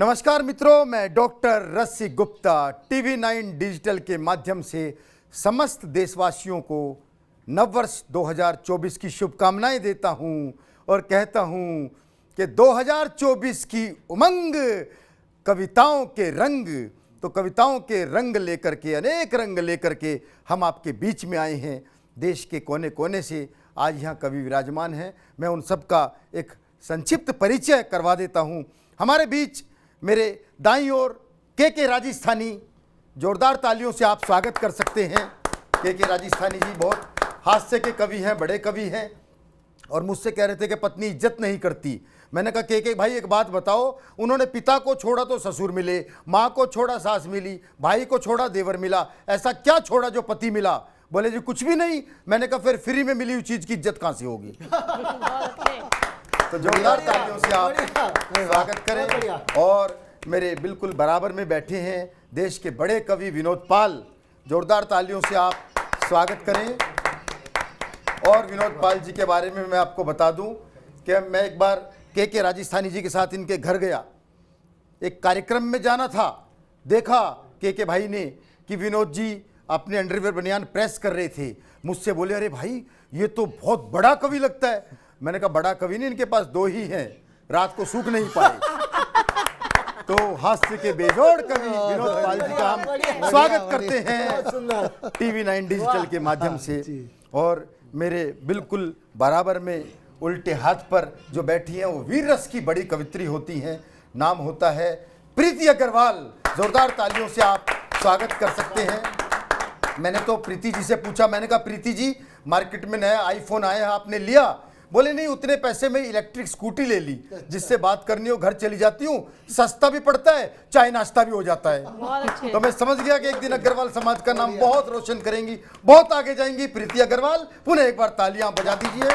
नमस्कार मित्रों, मैं डॉक्टर रस्सी गुप्ता टीवी 9 डिजिटल के माध्यम से समस्त देशवासियों को नववर्ष 2024 की शुभकामनाएं देता हूं और कहता हूं कि 2024 की उमंग, कविताओं के रंग, तो कविताओं के रंग लेकर के, अनेक रंग लेकर के हम आपके बीच में आए हैं। देश के कोने कोने से आज यहाँ कवि विराजमान हैं। मैं उन सब का एक संक्षिप्त परिचय करवा देता हूँ। हमारे बीच मेरे दाईं ओर के राजस्थानी, जोरदार तालियों से आप स्वागत कर सकते हैं। के राजस्थानी जी बहुत हास्य के कवि हैं, बड़े कवि हैं और मुझसे कह रहे थे कि पत्नी इज्जत नहीं करती। मैंने कहा के भाई एक बात बताओ, उन्होंने पिता को छोड़ा तो ससुर मिले, माँ को छोड़ा सास मिली, भाई को छोड़ा देवर मिला, ऐसा क्या छोड़ा जो पति मिला? बोले जी कुछ भी नहीं। मैंने कहा फिर फ्री में मिली हुई चीज की इज्जत कहाँ से होगी? तो जोरदार तालियों से आप स्वागत करें। और मेरे बिल्कुल बराबर में बैठे हैं देश के बड़े कवि विनोद पाल, जोरदार तालियों से आप स्वागत करें। और विनोद पाल जी के बारे में मैं आपको बता दूं कि मैं एक बार के राजस्थानी जी के साथ इनके घर गया, एक कार्यक्रम में जाना था। देखा के भाई ने कि विनोद जी अपने अंडरवेयर बनियान प्रेस कर रहे थे। मुझसे बोले अरे भाई ये तो बहुत बड़ा कवि लगता है। मैंने कहा बड़ा कवि नहीं, इनके पास दो ही हैं, रात को सूख नहीं पाए। तो हास्य के बेजोड़ कवि विनोद पाल जी का हम स्वागत करते हैं टीवी 9 डिजिटल के माध्यम से। और मेरे बिल्कुल बराबर में उल्टे हाथ पर जो बैठी हैं वो वीर रस की बड़ी कवित्री होती हैं। नाम होता है प्रीति अग्रवाल। जोरदार तालियों से आप स्वागत कर सकते हैं। मैंने तो प्रीति जी से पूछा, मैंने कहा प्रीति जी मार्केट में नया आईफोन आया है, आपने लिया? बोले नहीं, उतने पैसे में इलेक्ट्रिक स्कूटी ले ली, जिससे बात करनी हो घर चली जाती हूँ, सस्ता भी पड़ता है, चाय नाश्ता भी हो जाता है। तो मैं समझ गया कि एक दिन अग्रवाल समाज का नाम बहुत रोशन करेंगी, बहुत आगे जाएंगी प्रीति अग्रवाल। पुनः एक बार तालियां बजा दीजिए।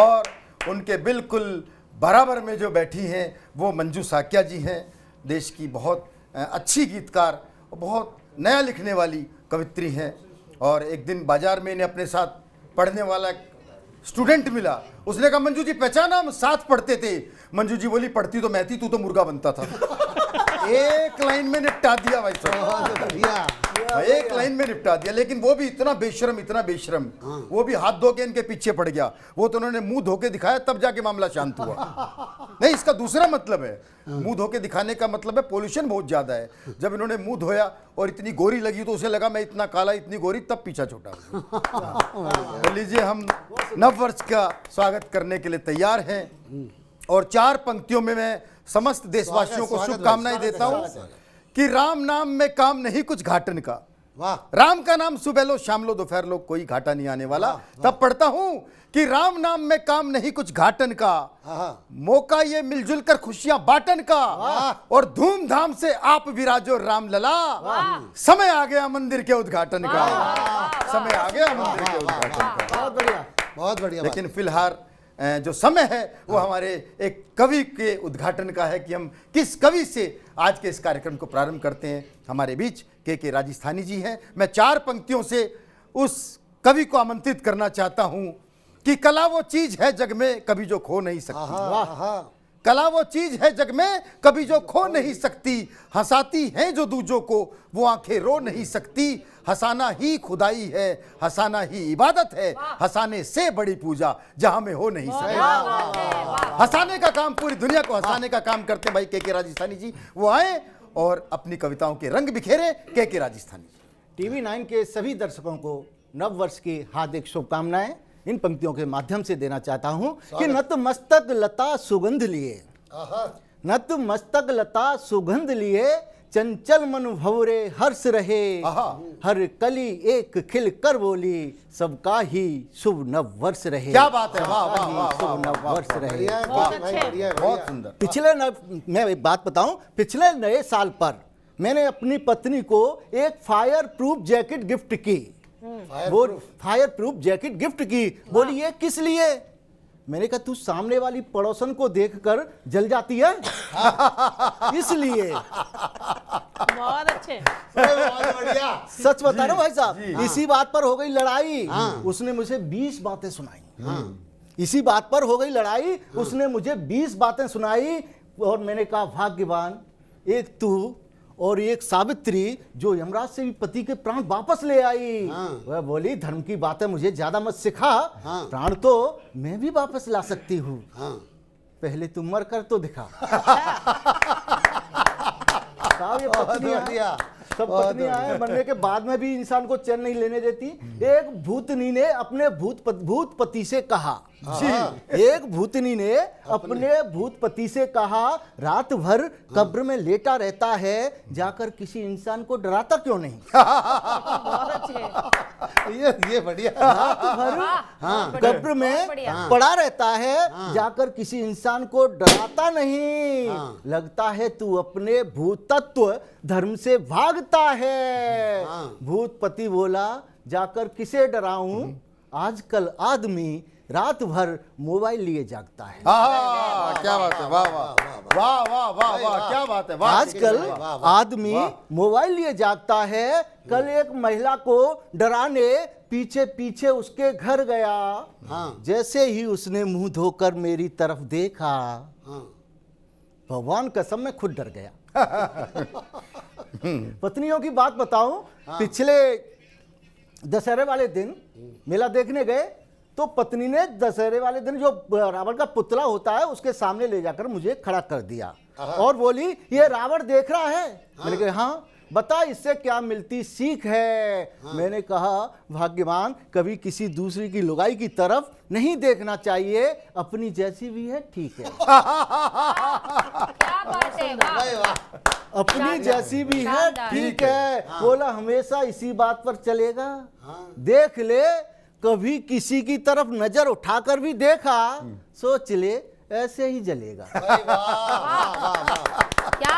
और उनके बिल्कुल बराबर में जो बैठी हैं वो मंजू साकिया जी हैं, देश की बहुत अच्छी गीतकार, बहुत नया लिखने वाली कवित्री हैं। और एक दिन बाजार में इन्हें अपने साथ पढ़ने वाला स्टूडेंट मिला। उसने कहा मंजू जी पहचाना, हम साथ पढ़ते थे। मंजू जी बोली पढ़ती तो मैं थी, तू तो मुर्गा बनता था। एक लाइन में निपटा दिया भाई साहब, एक लाइन में निपटा दिया। लेकिन वो भी इतना बेशरम, इतना बेशरम, वो भी हाथ धो के इनके पीछे पड़ गया। वो तो उन्होंने मुंह धो के दिखाया, तब जाके मामला शांत हुआ। नहीं, इसका दूसरा मतलब है, मुंह धो के दिखाने का मतलब है पोल्यूशन बहुत ज्यादा है। जब इन्होंने मुंह धोया और इतनी गोरी लगी तो उसे लगा मैं इतना काला, इतनी गोरी, तब पीछा छोटा। तो लीजिए, हम नववर्ष का स्वागत करने के लिए तैयार हैं। और चार पंक्तियों में मैं समस्त देशवासियों को शुभकामनाएं देता हूं कि राम नाम में काम नहीं कुछ घाटन का। राम का नाम सुबह लो शाम लो दोपहर लो, कोई घाटा नहीं आने वाला। तब पढ़ता हूं कि राम नाम में काम नहीं कुछ घाटन का, मौका ये मिलजुल कर खुशियां बांटन का, और धूमधाम से आप विराजो राम लला, समय आ गया मंदिर के उद्घाटन का। समय आ गया मंदिर के उद्घाटन का। बहुत बढ़िया, बहुत बढ़िया। लेकिन फिलहाल जो समय है वो हमारे एक कवि के उद्घाटन का है कि हम किस कवि से आज के इस कार्यक्रम को प्रारंभ करते हैं। हमारे बीच के राजस्थानी जी हैं। मैं चार पंक्तियों से उस कवि को आमंत्रित करना चाहता हूं कि कला वो चीज है जग में कभी जो खो नहीं सकती। कला वो चीज है जग में कभी जो खो नहीं सकती, हंसाती हैं जो दूजों को वो आंखें रो नहीं सकती। हंसाना ही खुदाई है, हंसाना ही इबादत है, हंसाने से बड़ी पूजा जहां में हो नहीं सकती। हंसाने का काम, पूरी दुनिया को हंसाने का काम करते हैं भाई के राजस्थानी जी। वो आए और अपनी कविताओं के रंग बिखेरे। के राजस्थानी टीवी 9 के सभी दर्शकों को नववर्ष की हार्दिक शुभकामनाएं इन पंक्तियों के माध्यम से देना चाहता हूं कि नतमस्तक लता सुगंध लिए, नतमस्तक लता सुगंध लिए, चंचल मन भवरे हर्ष रहे, हर कली एक खिल कर बोली, सबका ही शुभ नव वर्ष रहे। क्या बात है, वाह वाह वाह, शुभ नव वर्ष रहे। बहुत सुंदर। पिछले मैं एक बात बताऊं, पिछले नए साल पर मैंने अपनी पत्नी को एक फायर प्रूफ जैकेट गिफ्ट की। वो फायर प्रूफ जैकेट गिफ्ट की। बोली ये किस लिए? मैंने कहा तू सामने वाली पड़ोसन को देखकर जल जाती है इसलिए। बहुत अच्छे, बहुत बढ़िया। सच बता रहा हूं भाई साहब, इसी बात पर हो गई लड़ाई। उसने मुझे 20 बातें सुनाई। इसी बात पर हो गई लड़ाई, उसने मुझे 20 बातें सुनाई। और मैंने कहा भाग्यवान एक तू और एक सावित्री जो यमराज से भी पति के प्राण वापस ले आई। वह बोली धर्म की बातें मुझे ज्यादा मत सिखा, प्राण तो मैं भी वापस ला सकती हूँ, पहले तुम मर कर तो दिखा। साहब ये पत्नियां, सब पत्नियां हैं, मरने के बाद में भी इंसान को चैन नहीं लेने देती। एक भूतनी ने अपने भूत पति से कहा, एक भूतनी ने अपने भूत पति से कहा, रात भर कब्र में लेटा रहता है, जाकर किसी इंसान को डराता क्यों नहीं? बहुत अच्छे। ये बढ़िया। रात भर कब्र में पड़ा रहता है, जाकर किसी इंसान को डराता नहीं, लगता है तू अपने भूत तत्व धर्म से भागता है। भूतपति बोला जाकर किसे डराऊं, आजकल आदमी रात भर मोबाइल लिए जागता है। क्या बात है, वाह वाह वाह वाह वाह वाह, क्या बात है, वाह। आजकल आदमी मोबाइल लिए जागता है। कल एक महिला को डराने पीछे पीछे उसके घर गया, जैसे ही उसने मुंह धोकर मेरी तरफ देखा, भगवान कसम मैं खुद डर गया। पत्नियों की बात बताऊं, पिछले दशहरे वाले दिन मेला देखने गए तो पत्नी ने दशहरे वाले दिन जो रावण का पुतला होता है उसके सामने ले जाकर मुझे खड़ा कर दिया और बोली ये रावण देख रहा है? मैंने कहा हाँ, बता इससे क्या मिलती सीख है? मैंने कहा भाग्यवान कभी किसी दूसरी की लुगाई की तरफ नहीं देखना चाहिए, अपनी जैसी भी है ठीक है। क्या बात है, वाह। अपनी जैसी भी है ठीक है। बोला हमेशा इसी बात पर चलेगा? देख ले, कभी किसी की तरफ नजर उठाकर भी देखा, सोच ले ऐसे ही जलेगा। क्या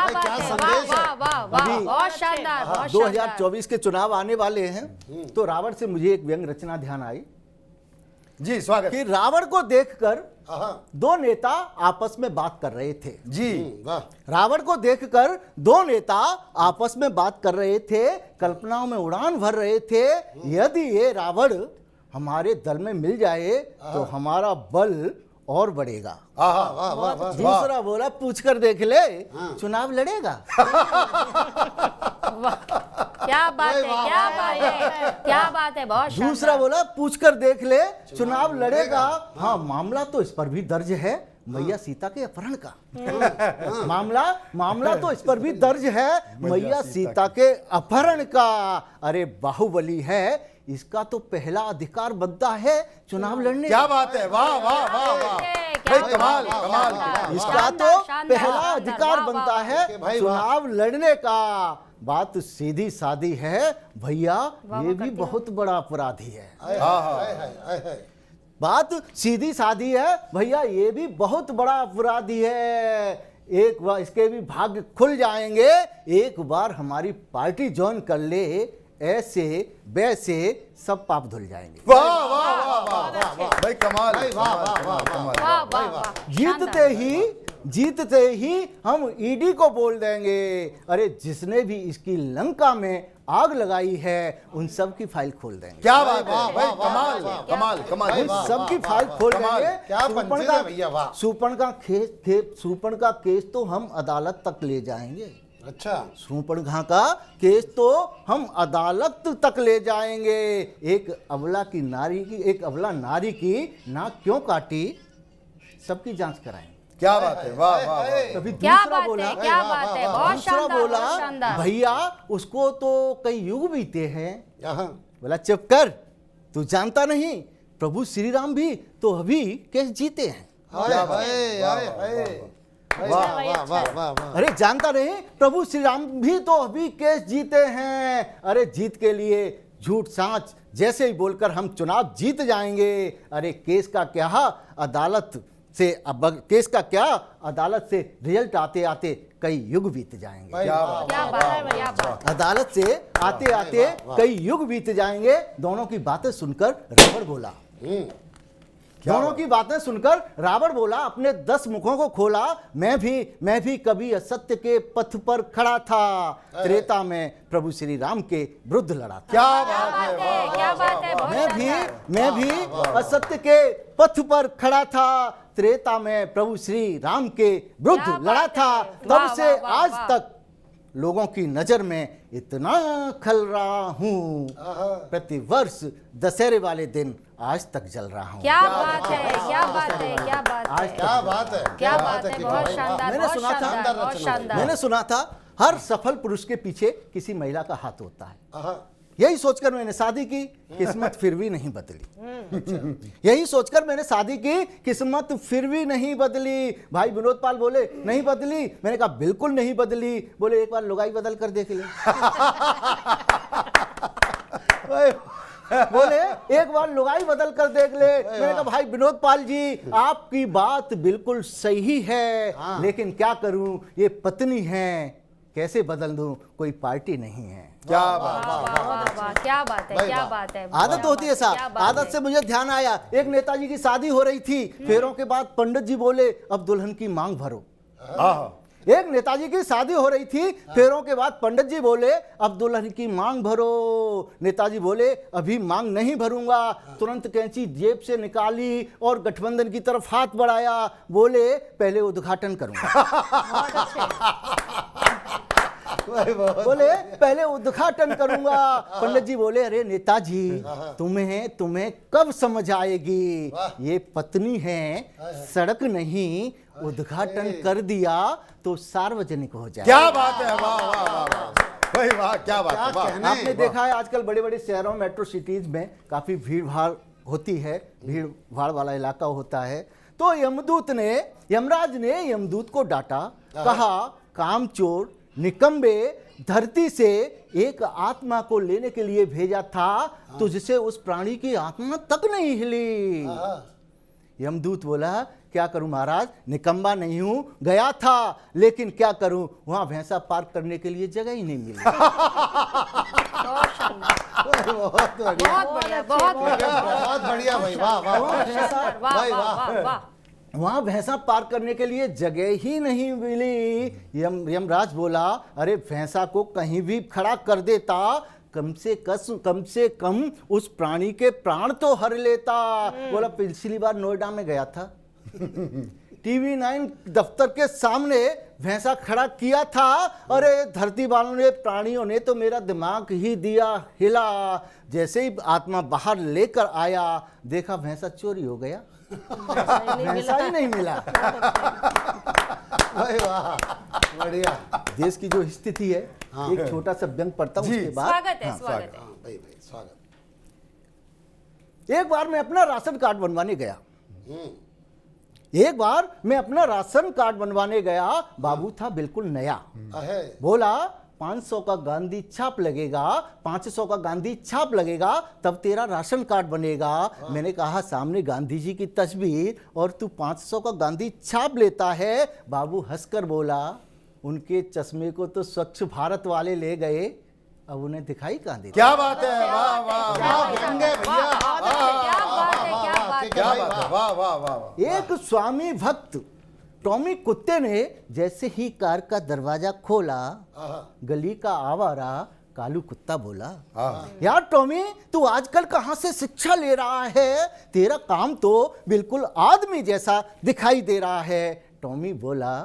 बात है, वाह वाह वाह वाह, बहुत शानदार, बहुत शानदार। 2024 के चुनाव आने वाले हैं, तो रावण से मुझे एक व्यंग रचना ध्यान आई जी, स्वागत। कि रावण को देखकर दो नेता आपस में बात कर रहे थे। जी, रावण को देखकर दो नेता आपस में बात कर रहे थे, कल्पनाओं में उड़ान भर रहे थे। यदि ये रावण हमारे दल में मिल जाए तो हमारा बल और बढ़ेगा। दूसरा बोला पूछ कर देख ले, चुनाव लड़ेगा। क्या बात है, क्या बात है, क्या बात है, बहुत शानदार। दूसरा बोला पूछ कर देख ले, चुनाव लड़ेगा। हाँ, मामला तो इस पर भी दर्ज है, मैया सीता के अपहरण का। मामला तो इस पर भी दर्ज है, मैया सीता के अपहरण का। अरे बाहुबली है, इसका तो पहला अधिकार बनता है चुनाव लड़ने। क्या बात है, वाह वाह वाह वाह, भाई कमाल कमाल। इसका तो पहला अधिकार बनता है चुनाव लड़ने का। बात सीधी सादी है भैया, ये भी बहुत बड़ा अपराधी है। बात सीधी सादी है भैया, ये भी बहुत बड़ा अपराधी है। एक बार इसके भी भाग्य खुल जाएंगे, एक बार हमारी पार्टी ज्वाइन कर ले, ऐसे वैसे सब पाप धुल जाएंगे। वाह वाह वाह वाह वाह, भाई कमाल, वाह वाह वाह कमाल। वाह वाह वाह, जीतते ही हम ईडी को बोल देंगे, अरे जिसने भी इसकी लंका में आग लगाई है उन सब की फाइल खोल देंगे। क्या बात है भाई, कमाल कमाल कमाल, उन सब की फाइल खोल देंगे। क्या पंचित है भैया, वाह। सुपर्ण का केस तो हम अदालत तक ले जाएंगे। अच्छा, सुपर्ण का केस तो हम अदालत तक ले जाएंगे। एक अबला नारी की नाक क्यों काटी, सबकी जांच कराएंगे। क्या बात है, वाह वाह वाह। कभी क्या दूसरा बात बोला, है, क्या बात है, बहुत दूसरा शानदार, बोला बहुत शानदार। भैया उसको तो कई युग बीते हैं। बोला चुप कर, तू जानता नहीं प्रभु श्री राम भी तो अभी केस जीते हैं। अरे जानता नहीं प्रभु श्री राम भी तो अभी केस जीते हैं। अरे जीत के लिए झूठ सांच जैसे ही बोलकर हम चुनाव जीत जाएंगे। अरे केस का क्या, अदालत से रिजल्ट आते आते कई युग बीत जाएंगे। क्या बात है भैया, अदालत से आते आते कई युग बीत जाएंगे। दोनों की बातें सुनकर रावण बोला, अपने 10 मुखों को खोला, मैं भी कभी असत्य के पथ पर खड़ा था, त्रेता में प्रभु श्री राम के विरुद्ध लड़ा था। क्या बात है, क्या बात है, बहुत मैं भी असत्य के पथ पर खड़ा था, त्रेता में प्रभु श्री राम के विरुद्ध क्या लड़ा बात था, है। तब वाह, से वाह, वाह, आज वाह। तक लोगों की नजर में इतना खल रहा हूँ, प्रतिवर्ष दशहरे वाले दिन आज तक जल रहा हूँ। क्या बात है, क्या बात है, क्या बात है, क्या बात है, क्या बात है, कि बहुत भाई, शानदार, मैंने बहुत सुना था, शानदार, बहुत रचना है। शानदार। मैंने सुना था हर सफल पुरुष के पीछे किसी महिला का हाथ होता है। आहा, यही सोचकर मैंने शादी की, किस्मत फिर भी नहीं बदली। यही सोचकर मैंने शादी की, किस्मत फिर भी नहीं बदली। भाई विनोद पाल बोले नहीं बदली, मैंने कहा बिल्कुल नहीं बदली। बोले एक बार लुगाई बदल कर देख ले। बोले एक बार लुगाई बदल कर देख ले। मैंने कहा भाई विनोद पाल जी, आपकी बात बिल्कुल सही है, लेकिन क्या करूं, ये पत्नी है, कैसे बदल दूं, कोई पार्टी नहीं है। क्या वाह, बात वाह, वाह, वाह, क्या बात है, भाई, क्या वाह। बात है, आदत क्या होती है बात क्या साहब, बात आदत है। से मुझे ध्यान आया, एक नेताजी की शादी हो रही थी, फेरों के बाद पंडित जी बोले अब दुल्हन की मांग भरो। आहा, एक नेताजी की शादी हो रही थी, फेरों के बाद पंडित जी बोले अब दुल्हन की मांग भरो। नेताजी बोले अभी मांग नहीं भरूंगा, तुरंत कैंची जेब से निकाली और गठबंधन की तरफ हाथ बढ़ाया, बोले पहले उद्घाटन करूंगा। बहुत अच्छे। बोले पहले उद्घाटन करूंगा। पंडित जी बोले अरे नेताजी, तुम्हें कब समझ आएगी, ये पत्नी है, सड़क नहीं, उद्घाटन कर दिया तो सार्वजनिक हो जाए। क्या बात है, वाह वाह वाह वाह, भाई वाह, क्या बात है, वाह। आपने देखा है आजकल बड़े बड़े शहरों मेट्रो सिटीज में काफी भीड़ भाड़ होती है, भीड़ भाड़ वाला इलाका होता है। तो यमराज ने यमदूत को डांटा, कहा कामचोर निकम्बे, धरती से एक आत्मा को लेने के लिए भेजा था, तुझसे उस प्राणी की आत्मा तक नहीं हिली। यमदूत बोला क्या करूं महाराज, निकम्बा नहीं हूं, गया था, लेकिन क्या करूं, वहां भैंसा पार्क करने के लिए जगह ही नहीं मिली। बहुत शानदार, बहुत बढ़िया, बहुत बढ़िया, बहुत बढ़िया, बहुत बढ़िया भाई, वाह वाह वाह। शानदार, वाह, भाई, वाह, वाह। वाह, वाह। वहां भैंसा पार्क करने के लिए जगह ही नहीं मिली। यमराज बोला अरे भैंसा को कहीं भी खड़ा कर देता, कम से कम उस प्राणी के प्राण तो हर लेता। बोला पिछली बार नोएडा में गया था, टीवी 9 दफ्तर के सामने भैंसा खड़ा किया था, अरे धरती वालों ने, प्राणियों ने तो मेरा दिमाग ही दिया हिला। जैसे ही आत्मा बाहर लेकर आया, देखा भैंसा चोरी हो गया, भैंसा ही नहीं मिला। भाई वाह, बढ़िया। देश की जो स्थिति है, एक छोटा सा व्यंग पढ़ता हूं, जी। उसके बाद स्वागत है, स्वागत है। हाँ भाई भाई, स्वागत। एक बार मैं अपना राशन कार्ड बनवाने गया, बाबू था बिल्कुल नया। आहे, बोला 500 का गांधी छाप लगेगा, 500 का गांधी छाप लगेगा, तब तेरा राशन कार्ड बनेगा। मैंने कहा सामने गांधी जी की तस्वीर और तू 500 का गांधी छाप लेता है। बाबू हंसकर बोला उनके चश्मे को तो स्वच्छ भारत वाले ले गए, अब उन्हें दिखाई कहाँ देता। क्या बात है, वाह वाह क्या वाह, बात है, भैया, बहुत अच्छे, क्या बात है, क्या बात है। क्या बात है, वाह वाह वाह वाह। एक स्वामी भक्त टॉमी कुत्ते ने जैसे ही कार का दरवाजा खोला, गली का आवारा कालू कुत्ता बोला यार टॉमी, तू आजकल कहां से शिक्षा ले रहा है, तेरा काम तो बिल्कुल आदमी जैसा दिखाई दे रहा है। टॉमी बोला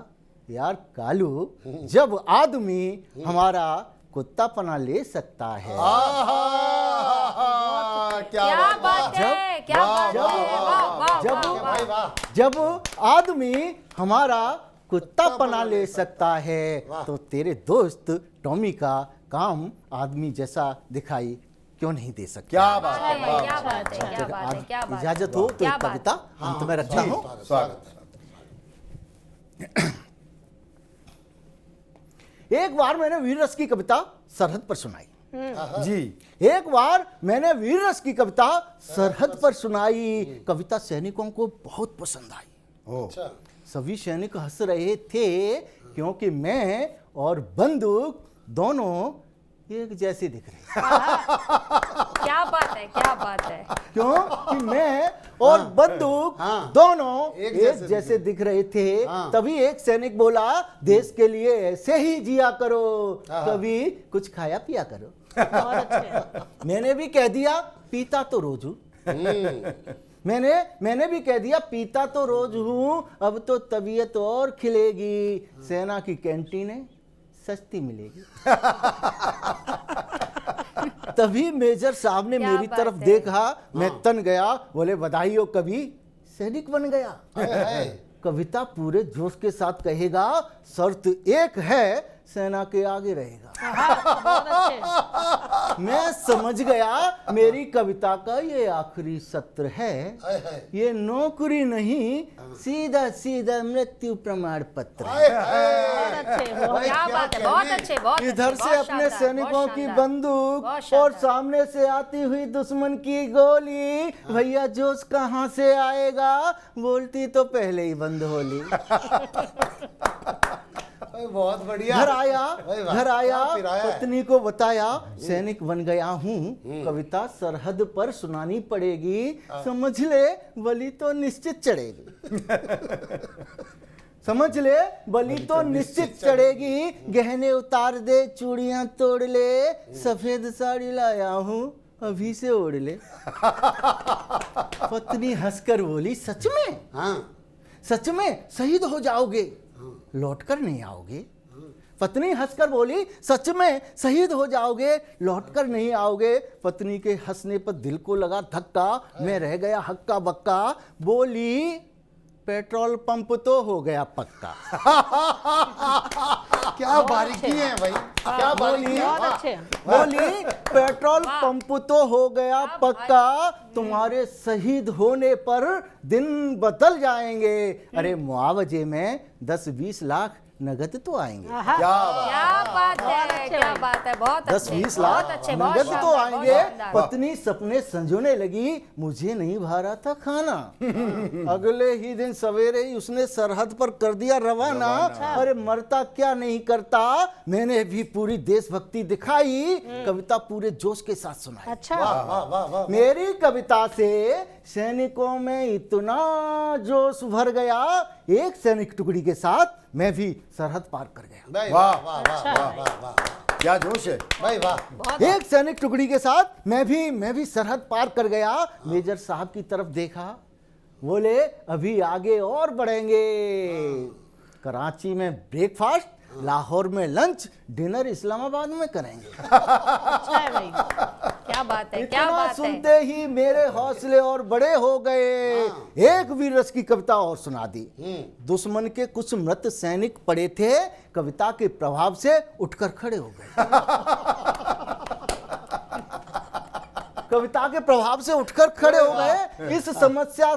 यार कालू, जब आदमी हमारा कुत्ता पना ले सकता है, क्या बात है, क्या बात है, वाह, वाह, जब- वाह, भाई वाह। वाह। जब आदमी हमारा कुत्ता पना ले सकता है, तो तेरे दोस्त टॉमी का काम आदमी जैसा दिखाई क्यों नहीं दे सकता। क्या बात है, क्या बात है, क्या बात है, क्या बात है। इजाजत हो तो क्या एक बात कविता अंत में रखता हूं। स्वागत। एक बार मैंने वीर रस की कविता सरहद पर सुनाई। जी, एक बार मैंने वीर रस की कविता सरहद पर सुनाई। कविता सैनिकों को बहुत पसंद आई। ओ, अच्छा, सभी सैनिक हंस रहे थे, क्योंकि मैं और बंदूक दोनों एक जैसे दिख रहे। क्या बात है, क्या बात है। क्यों कि मैं और बंदूक दोनों एक एक जैसे दिख रहे थे। तभी एक सैनिक बोला देश के लिए ऐसे ही जिया करो, कभी कुछ खाया पिया करो। बहुत अच्छे। मैंने भी कह दिया पीता तो रोज हूं। मैंने भी कह दिया पीता तो रोज हूं, अब तो तबीयत और खिलेगी, सेना की कैंटीनें सस्ती मिलेगी। तभी मेजर साहब ने क्या मेरी बात तरफ है। देखा, मैं तन गया, बोले बधाई हो कवि, सैनिक बन गया। कविता पूरे जोश के साथ कहेगा, शर्त एक है, सेना के आगे रहेगा। बहुत अच्छे। मैं समझ गया मेरी कविता का ये आखिरी सत्र है, ये नौकरी नहीं, सीधा सीधा मृत्यु प्रमाण पत्र। बहुत अच्छे। क्या बात है, बहुत अच्छे, बहुत अच्छे, इधर से बहुत अपने शानदार, सैनिकों बहुत की शानदार, बंदूक बहुत और शानदार। सामने से आती हुई दुश्मन की गोली, भैया जोश कहाँ से आएगा, बोलती तो पहले ही बंद होली। बहुत बढ़िया। घर आया, भाई वाह, घर आया, क्या पिराया है। पत्नी को बताया, सैनिक बन गया हूँ, कविता सरहद पर सुनानी पड़ेगी, समझ ले बलि तो निश्चित चढ़ेगी। समझ ले बलि तो निश्चित चढ़ेगी, गहने उतार दे, चूड़ियां तोड़ ले, सफेद साड़ी लाया हूँ, अभी से ओढ़ ले। पत्नी हंसकर बोली, सच में? हाँ सच में शहीद हो जाओगे, लौटकर नहीं आओगे? पत्नी हंसकर बोली, सच में शहीद हो जाओगे, लौटकर नहीं आओगे। पत्नी के हंसने पर दिल को लगा धक्का, मैं रह गया हक्का बक्का। बोली, पेट्रोल पंप तो हो गया पक्का। क्या बारीकी है भाई, क्या बारीकी है। बहुत वाह। अच्छे। बोली, पेट्रोल पंप तो हो गया पक्का, तुम्हारे शहीद होने पर दिन बदल जाएंगे। अरे मुआवजे में 10-20 लाख नगद तो आएंगे। क्या बात है, क्या बात है, बहुत 10-20 अच्छे, लाख बहुत अच्छे, बहुत नगद तो शानदार, बहुत आएंगे। शानदार। पत्नी सपने संजोने लगी, मुझे नहीं भा रहा था खाना। अगले ही दिन सवेरे ही उसने सरहद पर कर दिया रवाना। अरे मरता क्या नहीं करता, मैंने भी पूरी देशभक्ति दिखाई, कविता पूरे जोश के साथ सुनाई। अच्छा। वाह वाह वाह वाह। मेरी कविता से सैनिकों में इतना जोश भर गया, एक सैनिक टुकड़ी के साथ मैं भी सरहद पार कर गया। भाई वाह, वाह वाह वाह वाह वाह वाह। क्या जोश है। भाई वाह। बहुत एक सैनिक टुकड़ी के साथ मैं भी सरहद पार कर गया। मेजर साहब की तरफ देखा, बोले अभी आगे और बढ़ेंगे। कराची में ब्रेकफास्ट, लाहौर में लंच, डिनर इस्लामाबाद में करेंगे। अच्छा है भाई, क्या बात है, क्या इतना बात है। सुनते ही मेरे हौसले और बड़े हो गए। एक वीर रस की कविता और सुना दी। दुश्मन के कुछ मृत सैनिक पड़े थे, कविता के प्रभाव से उठकर खड़े हो गए। कविता के प्रभाव से उठकर खड़े हो गए। इस समस्या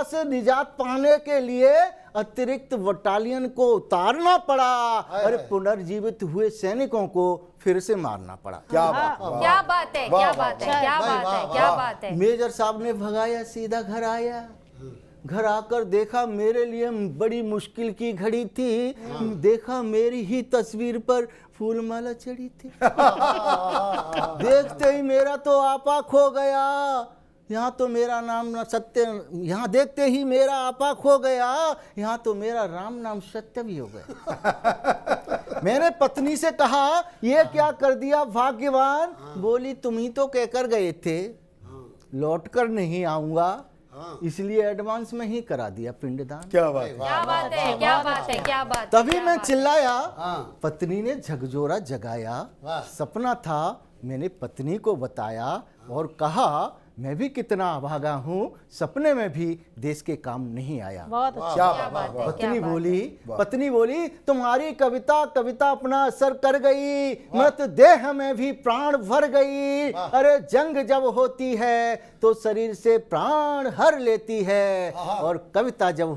से निजात पाने के लिए अतिरिक्त बटालियन को उतारना पड़ा। अरे पुनर्जीवित हुए सैनिकों को फिर से मारना पड़ा। क्या बात। क्या बात है, क्या बात है, क्या बात है, क्या बात है। मेजर साहब ने भगाया, सीधा घर आया। घर आकर देखा मेरे लिए बड़ी मुश्किल की घड़ी थी। देखा मेरी ही तस्वीर पर फूलमाला चढ़ी थी। देखते ही मेरा तो आपा खो गया। यहाँ तो मेरा नाम न सत्य, यहाँ देखते ही मेरा आपा खो गया। यहाँ तो मेरा राम नाम सत्य भी हो गया। मैंने पत्नी से कहा, ये क्या कर दिया भाग्यवान? बोली, तुम ही तो कहकर गए थे लौट कर नहीं आऊंगा, इसलिए एडवांस में ही करा दिया पिंडदान। क्या बात है। क्या बात है, क्या बात है, क्या बात है। तभी मैं बात है। चिल्लाया। हाँ। पत्नी ने झकझोरा जगाया। वाह। सपना था, मैंने पत्नी को बताया और कहा, मैं भी कितना अभागा हूँ, सपने में भी देश के काम नहीं आया। बहुत अच्छा, क्या क्या बात बात है, क्या पत्नी बात है। बोली, पत्नी बोली, तुम्हारी कविता अपना असर कर गई, मृत देह में भी प्राण भर गई। अरे जंग जब होती है तो शरीर से प्राण हर लेती है, और कविता जब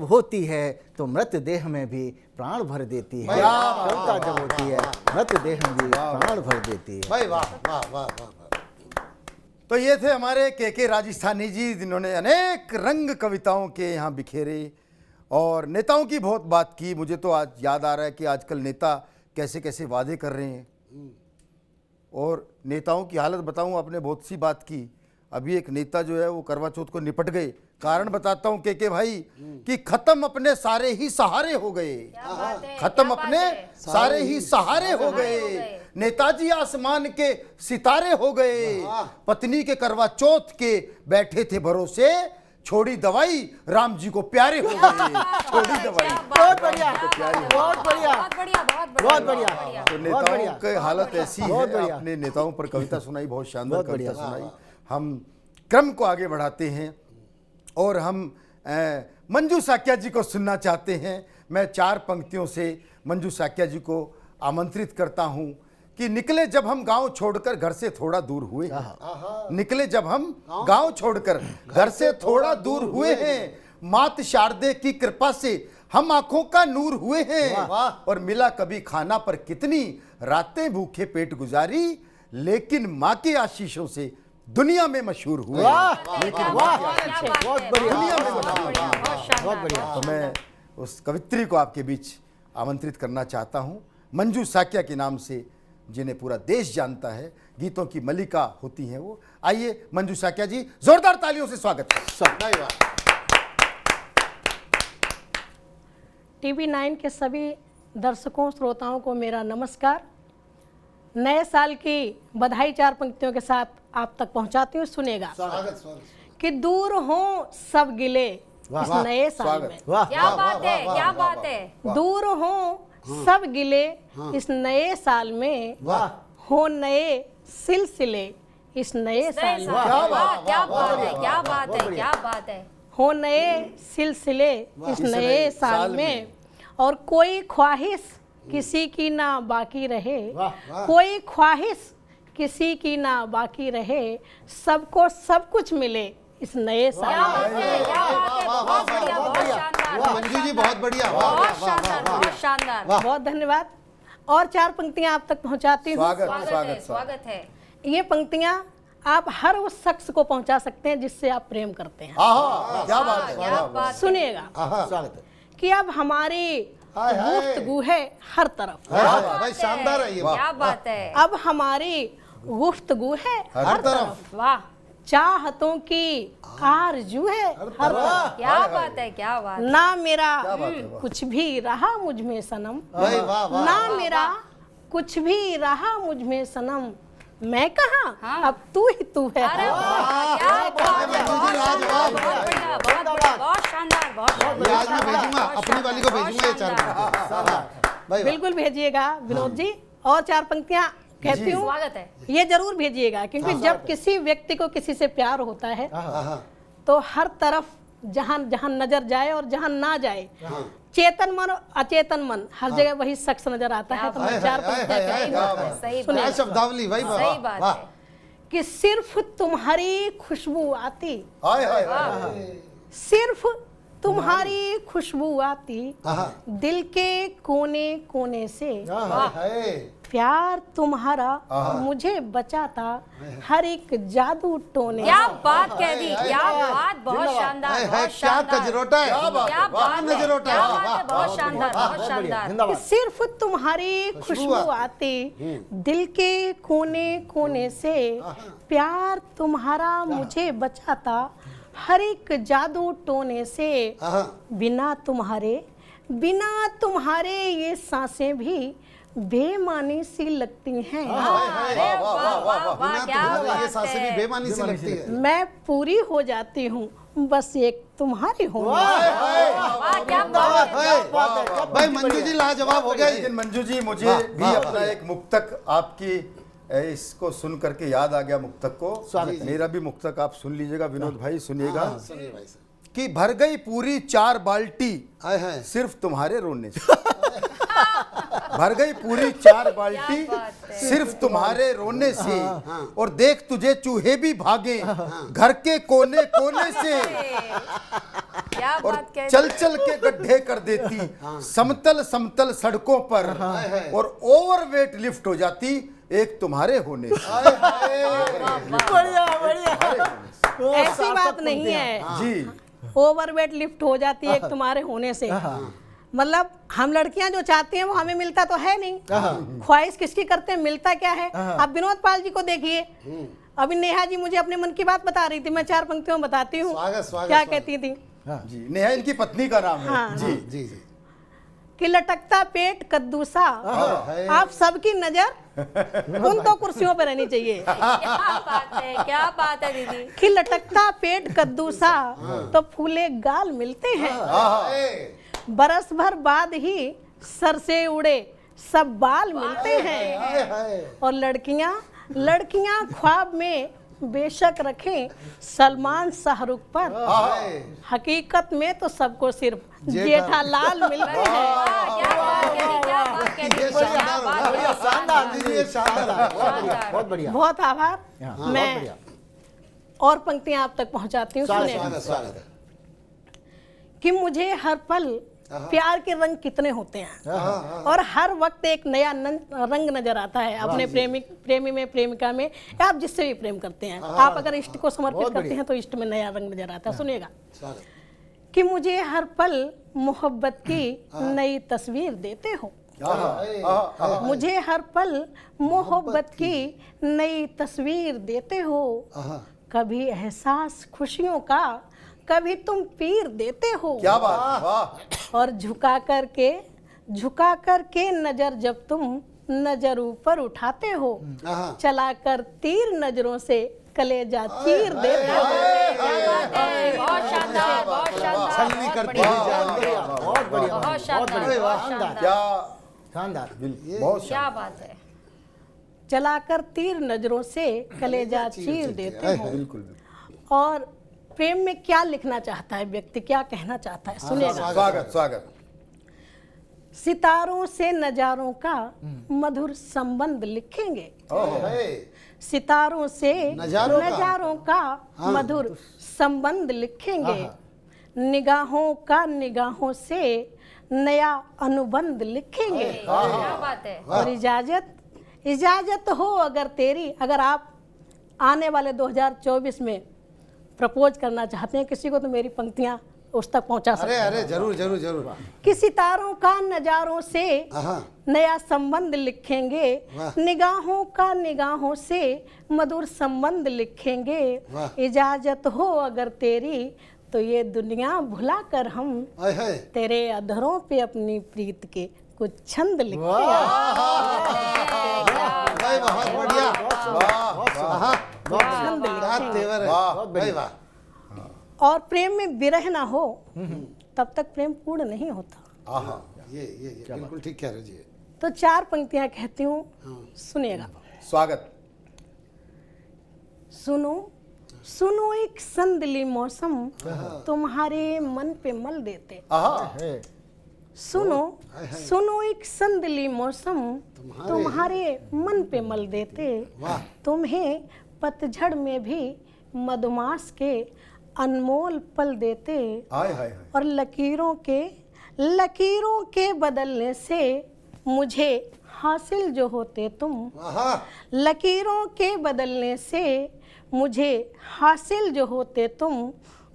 होती है तो मृत देह में भी प्राण भर देती है। कविता जब होती है मृत देह में भी प्राण भर देती है। भाई वाह वाह वाह वाह। तो ये थे हमारे के राजस्थानी जी, जिन्होंने अनेक रंग कविताओं के यहाँ बिखेरे और नेताओं की बहुत बात की। मुझे तो आज याद आ रहा है कि आजकल नेता कैसे कैसे वादे कर रहे हैं, और नेताओं की हालत बताऊं, आपने बहुत सी बात की। अभी एक नेता जो है वो करवा चौथ को निपट गए। कारण बताता हूं के भाई कि खत्म अपने सारे ही सहारे हो गए, क्या बात है, खत्म क्या अपने बात है? सारे ही सहारे हो गए। नेताजी आसमान के सितारे हो गए, पत्नी के करवा चौथ के बैठे थे भरोसे, छोड़ी दवाई राम जी को प्यारे हो गए, छोड़ी दवाई। बहुत बढ़िया, बहुत बढ़िया, बहुत बढ़िया, बहुत बहुत बढ़िया, बढ़िया। तो नेताओं की हालत ऐसी बहुत है। बढ़िया। आपने नेताओं पर कविता सुनाई, बहुत शानदार बहुत कविता बढ़िया। सुनाई। हम क्रम को आगे बढ़ाते हैं और हम मंजू साक्या जी को सुनना चाहते हैं। मैं 4 पंक्तियों से मंजू साक्या जी को आमंत्रित करता हूं कि निकले जब हम गांव छोड़कर घर से थोड़ा दूर हुए हैं, निकले जब हम गांव छोड़कर घर से थोड़ा दूर हुए हैं, मात शारदे की कृपा से हम आंखों का नूर हुए हैं, और मिला कभी खाना पर कितनी रातें भूखे पेट गुजारी, लेकिन माँ के आशीषों से दुनिया में मशहूर हुए। लेकिन वाह, बहुत बढ़िया, बहुत बढ़िया। तो मैं उस कवित्री को आपके बीच आमंत्रित करना चाहता हूं, मंजू साक्या के नाम से, जिन्हें पूरा देश जानता है, गीतों की मलिका होती हैं वो। आइए मंजू साक्या जी, जोरदार तालियों से स्वागत है। टीवी 9 के सभी दर्शकों श्रोताओं को मेरा नमस्कार। नए साल की बधाई 4 पंक्तियों के साथ आप तक पहुंचाती हूँ, सुनेगा। कि दूर हो सब गिले इस नए साल में, वाह, क्या बात है, क्या बात है। दूर हो सब गिले इस नए साल में, हो नए सिलसिले इस नए साल में, क्या बात है, क्या बात है, क्या बात है। हो नए सिलसिले इस नए साल में, और कोई ख्वाहिश किसी की ना बाकी रहे, कोई ख्वाहिश किसी की ना बाकी रहे, सबको सब कुछ मिले इस नए साल में। बहुत बढ़िया, बहुत शानदार, मंजू जी बहुत बढ़िया, बहुत शानदार, बहुत शानदार। बहुत धन्यवाद। और 4 पंक्तियां आप तक पहुंचाती हूँ। स्वागत है। ये पंक्तियां आप हर उस शख्स को पहुंचा सकते हैं जिससे आप प्रेम करते हैं। क्या बात है, क्या बात। सुनिएगा स्वागत है। कि अब हमारी गुफ्तगू है हर तरफ, भाई शानदार है ये। क्या बात है। अब हमारी गुफ्तगू है हर तरफ, वाह, चाहतों की आरजू है हर तरफ, क्या बात है, क्या बात। ना मेरा कुछ भी रहा मुझ में सनम, भाई वाह वाह। ना मेरा कुछ भी रहा मुझ में सनम, मैं कहाँ हाँ। अब तू ही तू है। अरे वाह, क्या बात है, बहुत लाजवाब। बढ़िया, बहुत बढ़िया, बहुत शानदार, बहुत ये आज मैं भेजूंगा, अपनी वाली को भेजूंगा ये 4 भाई। बिल्कुल भेजिएगा विनोद जी। और 4 पंक्तियां कहती हूँ, स्वागत है। ये जरूर भेजिएगा, क्योंकि जब किसी व्यक्ति को किसी से प्यार होता है तो हर तरफ जहाँ जहाँ नजर जाए और जहाँ ना जाए, चेतन मन और अचेतन मन, हर जगह वही शख्स नजर आता है। तो मैं 4 पंक्तियां कहती हूँ। सही सुनिए। बात, शब्दावली भाई सही बात है। कि सिर्फ तुम्हारी खुशबू आती, हाय हाय हाय। सिर्फ तुम्हारी खुशबू आती, दिल के कोने कोने से, प्यार तुम्हारा मुझे बचाता, हर एक जादू टोने। क्या बात कह दी, क्या बात, बहुत शानदार, बहुत क्या शानदार। कजरोटा है, क्या बात है, नजरोटा क्या है। बात है, बहुत शानदार, बहुत शानदार। कि सिर्फ तुम्हारी खुशबू आती, दिल के कोने कोने से, प्यार तुम्हारा मुझे बचाता, हर एक जादू टोने से, बिना तुम्हारे ये सांसें भी बेमानी सी लगती हैं। अरे वाह वाह वाह, क्या ये बात सांसें भी है। बेमानी सी लगती है। मैं पूरी हो जाती हूँ बस एक तुम्हारी होने। वाह, क्या बात है। भाई मंजू जी लाजवाब हो गए। लेकिन मंजू जी, मुझे भी अपना एक मुक्तक आपकी इसको सुन करके याद आ गया, मुक्तक को। मेरा भी मुक्तक आप सुन लीजिएगा विनोद भाई, सुनिएगा। सुनिए भाई साहब। कि भर गई पूरी 4 बाल्टी है सिर्फ तुम्हारे रोने से। भर गई पूरी 4 बाल्टी सिर्फ तुम्हारे रोने से, और देख तुझे चूहे भी भागे घर के कोने कोने से, क्या और बात कह दी। चल चल के गड्ढे कर देती समतल समतल सड़कों पर, और ओवरवेट लिफ्ट हो जाती एक तुम्हारे होने से। बढ़िया बढ़िया। ऐसी बात नहीं है, जी ओवरवेट लिफ्ट हो जाती है एक तुम्हारे होने से। मतलब हम लड़कियां जो चाहती हैं वो हमें मिलता तो है नहीं, ख्वाहिश किसकी करते हैं, मिलता क्या है। आप विनोद पाल जी को देखिए, अभी नेहा जी मुझे अपने मन की बात बता रही थी, मैं 4 पंक्तियों में बताती हूँ स्वागत, क्या स्वागत। कहती थी जी, नेहा इनकी पत्नी का नाम है। हाँ, जी जी जी कि लटकता पेट कद्दूसा, आप सबकी नजर उन 2 कुर्सियों पर रहनी चाहिए। क्या बात है दीदी। कि लटकता पेट कद्दूसा तो फूले गाल मिलते हैं, बरस भर बाद ही सर से उड़े सब बाल मिलते हैं। और लड़कियां ख्वाब में बेशक रखें सलमान शाहरुख पर, हकीकत में तो सबको सिर्फ जेठालाल मिलते हैं। क्या बात करी, क्या बात करी, ये क्या शानदार बात होगा। करी। शानदार दीदी ये शानदार है। बहुत बढ़िया। बहुत आभार। बहुत मैं बढ़िया। और पंक्तियां आप तक पहुंचाती हूँ, सुनिएगा। स्वागत स्वागत कि मुझे हर पल प्यार के रंग कितने होते हैं, और हर वक्त एक नया रंग नजर आता है अपने प्रेमी में, प्रेमिका में, या आप जिससे भी प्रेम करते हैं। आप अगर इष्ट को समर्पित करते हैं तो इष्ट में नया रंग नजर आता है। सुनिएगा स्वागत। कि मुझे हर पल मोहब्बत की नई तस्वीर देते हो, मुझे हर पल मोहब्बत की नई तस्वीर देते हो। कभी एहसास खुशियों का, कभी तुम पीर देते हो। क्या बात, वाह। और झुका करके नजर जब तुम नजर ऊपर उठाते हो, चलाकर तीर नजरों से कलेजा चीर देते हो। क्या बात है, बहुत शानदार, बहुत शानदार, छलनी बहुत करती बढ़िया, हुई जान गई। बहुत बढ़िया, बहुत बहुत शानदार, बढ़िया, बहुत शानदार, शानदार। क्या शानदार। बहुत क्या बात है। चलाकर तीर नजरों से कलेजा चीर देते हो। बिल्कुल। और प्रेम में क्या लिखना चाहता है व्यक्ति, क्या कहना चाहता है, सुनिएगा। स्वागत स्वागत। सितारों से नजारों का मधुर संबंध लिखेंगे, सितारों से नजारों का मधुर संबंध लिखेंगे, निगाहों से नया अनुबंध लिखेंगे। क्या बात है। और इजाजत हो अगर तेरी, अगर आप आने वाले 2024 में प्रपोज करना चाहते हैं किसी को, तो मेरी पंक्तियां उस तक पहुंचा सकते हैं। अरे जरूर जरूर जरूर। कि सितारों का नजारों से नया संबंध लिखेंगे, निगाहों से मधुर संबंध लिखेंगे। इजाजत हो अगर तेरी तो ये दुनिया भुला कर हम तेरे अधरों पे अपनी प्रीत के कुछ छंद लिखेंगे। बहुत बढ़िया। छंद लिखेंगे। और प्रेम में विरह ना हो तब तक प्रेम पूर्ण नहीं होता। ये बिल्कुल ठीक कह रहे हो जी। तो 4 पंक्तियां कहती हूँ, सुनिएगा। स्वागत। सुनो एक संदली मौसम तुम्हारे मन पे मल देते। सुनो एक संदली मौसम तुम्हारे मन पे मल देते। तुम्हें पतझड़ में भी मधुमास के अनमोल पल देते। और लकीरों के बदलने से मुझे हासिल जो होते तुम, लकीरों के बदलने से मुझे हासिल जो होते तुम,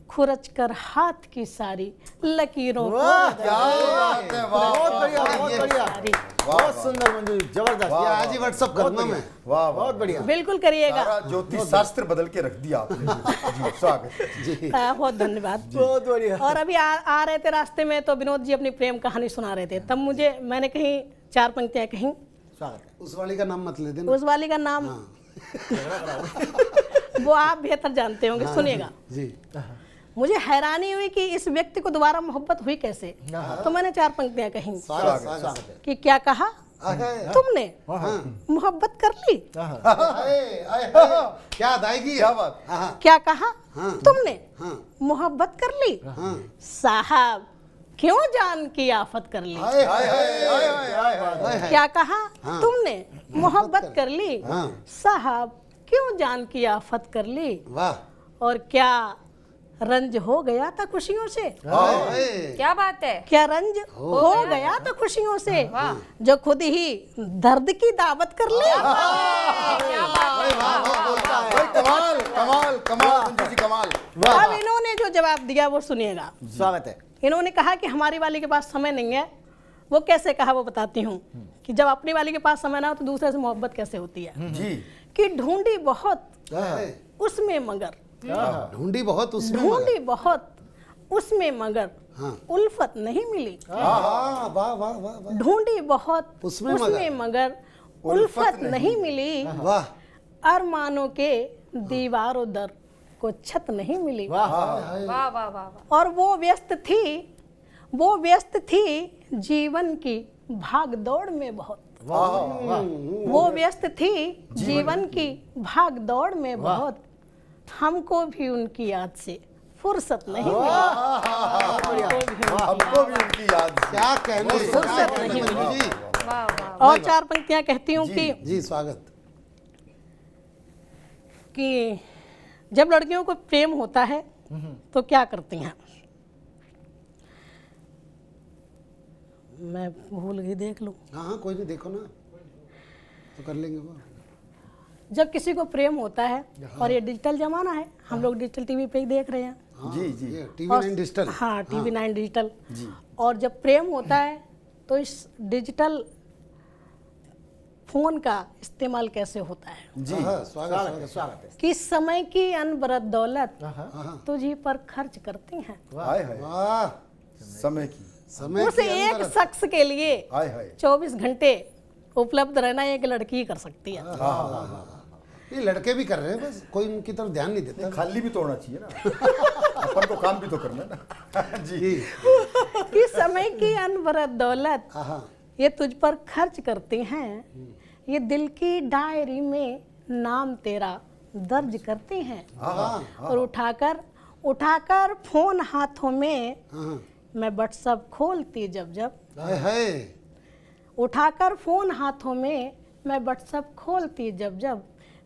खुरच कर हाथ की सारी लकीरों को। बहुत बढ़िया, बहुत बढ़िया, बहुत सुंदर मंजूरी, जबरदस्त। आज ही व्हाट्सएप करना मैं। वाह, बहुत बढ़िया। बिल्कुल करिएगा। सारा ज्योतिष शास्त्र बदल के रख दिया आपने। जी, स्वागत जी। बहुत धन्यवाद। बहुत बढ़िया। और अभी आ रहे थे रास्ते में तो विनोद जी अपनी प्रेम कहानी सुना रहे थे, तब मैंने कहीं 4 पंक्तियां कहीं। उस वाली का नाम मत ले देना। उस वाली का नाम वो आप बेहतर जानते होंगे, सुनिएगा जी। मुझे हैरानी हुई कि इस व्यक्ति को दोबारा मोहब्बत हुई कैसे, तो मैंने 4 पंक्तियां कहीं कि क्या कहा तुमने, मोहब्बत कर ली। क्या अदायगी, क्या बात। क्या कहा तुमने, मोहब्बत कर ली। साहब क्यों जान की आफत कर ली। क्या कहा तुमने, मोहब्बत कर ली। साहब क्यों जान की आफत कर ली। वाह। और क्या रंज हो गया था खुशियों से। क्या बात है। क्या रंज हो गया था खुशियों से, जो खुद ही दर्द की दावत कर ली। कमाल कमाल कमाल मंजू जी, कमाल। अब इन्होंने जो जवाब दिया वो सुनिएगा। स्वागत है। इन्होंने कहा कि हमारी वाली के पास समय नहीं है। वो कैसे कहा वो बताती हूँ कि जब अपनी वाली के पास समय ना हो तो दूसरे से मोहब्बत कैसे होती है। जी। कि ढूंढी बहुत उसमें मगर, ढूंढी बहुत उसमें ढूंढी बहुत उसमें मगर हाँ। उल्फत नहीं मिली। वाह वाह वाह वाह वाह ढूंढी बहुत उसमें उसमें मगर उल्फत नहीं मिली। वाह अरमानों के दीवारों दर को छत नहीं मिली। वाह वाह वाह वाह। और वो व्यस्त थी जीवन की भाग दौड़ में बहुत। वो व्यस्त थी जीवन की भाग दौड़ में बहुत, हमको भी उनकी याद से फुर्सत नहीं मिली। हमको भी उनकी याद से क्या कहने फुर्सत नहीं मिली। जी वाह वाह। और चार पंक्तियां कहती हूँ जी स्वागत। कि जब लड़कियों को प्रेम होता है तो क्या करती हैं। मैं भूल गई, देख लूं। हाँ हाँ कोई नहीं, देखो ना तो कर लेंगे वो। जब किसी को प्रेम होता है, और ये डिजिटल जमाना है, हम लोग डिजिटल टीवी पे ही देख रहे हैं। जी जी ये TV9 डिजिटल। हाँ, TV9 डिजिटल। और जब प्रेम होता है तो इस डिजिटल फोन का इस्तेमाल कैसे होता है। जी हाँ, स्वागत स्वागत। कि समय की अनवरत दौलत तुझी पर खर्च करती हैं। हाय हाय वाह समय की समय उस की एक अनवरत। शख्स के लिए हाय हाय 24 घंटे उपलब्ध रहना एक लड़की ही कर सकती है। ये लड़के भी कर रहे हैं, बस कोई उनकी तरफ ध्यान नहीं देता। खाली भी तो होना चाहिए ना अपन को काम भी तो करना है ना जी कि समय की अनवरत दौलत हाँ ये तुझ पर खर्च करती हैं, ये दिल की डायरी में नाम तेरा दर्ज करती हैं। और उठाकर फोन हाथों में हाँ मैं व्हाट्सएप खोलती जब हाय हाय उठाकर फोन हाथों में मैं व्हाट्सएप खोलती जब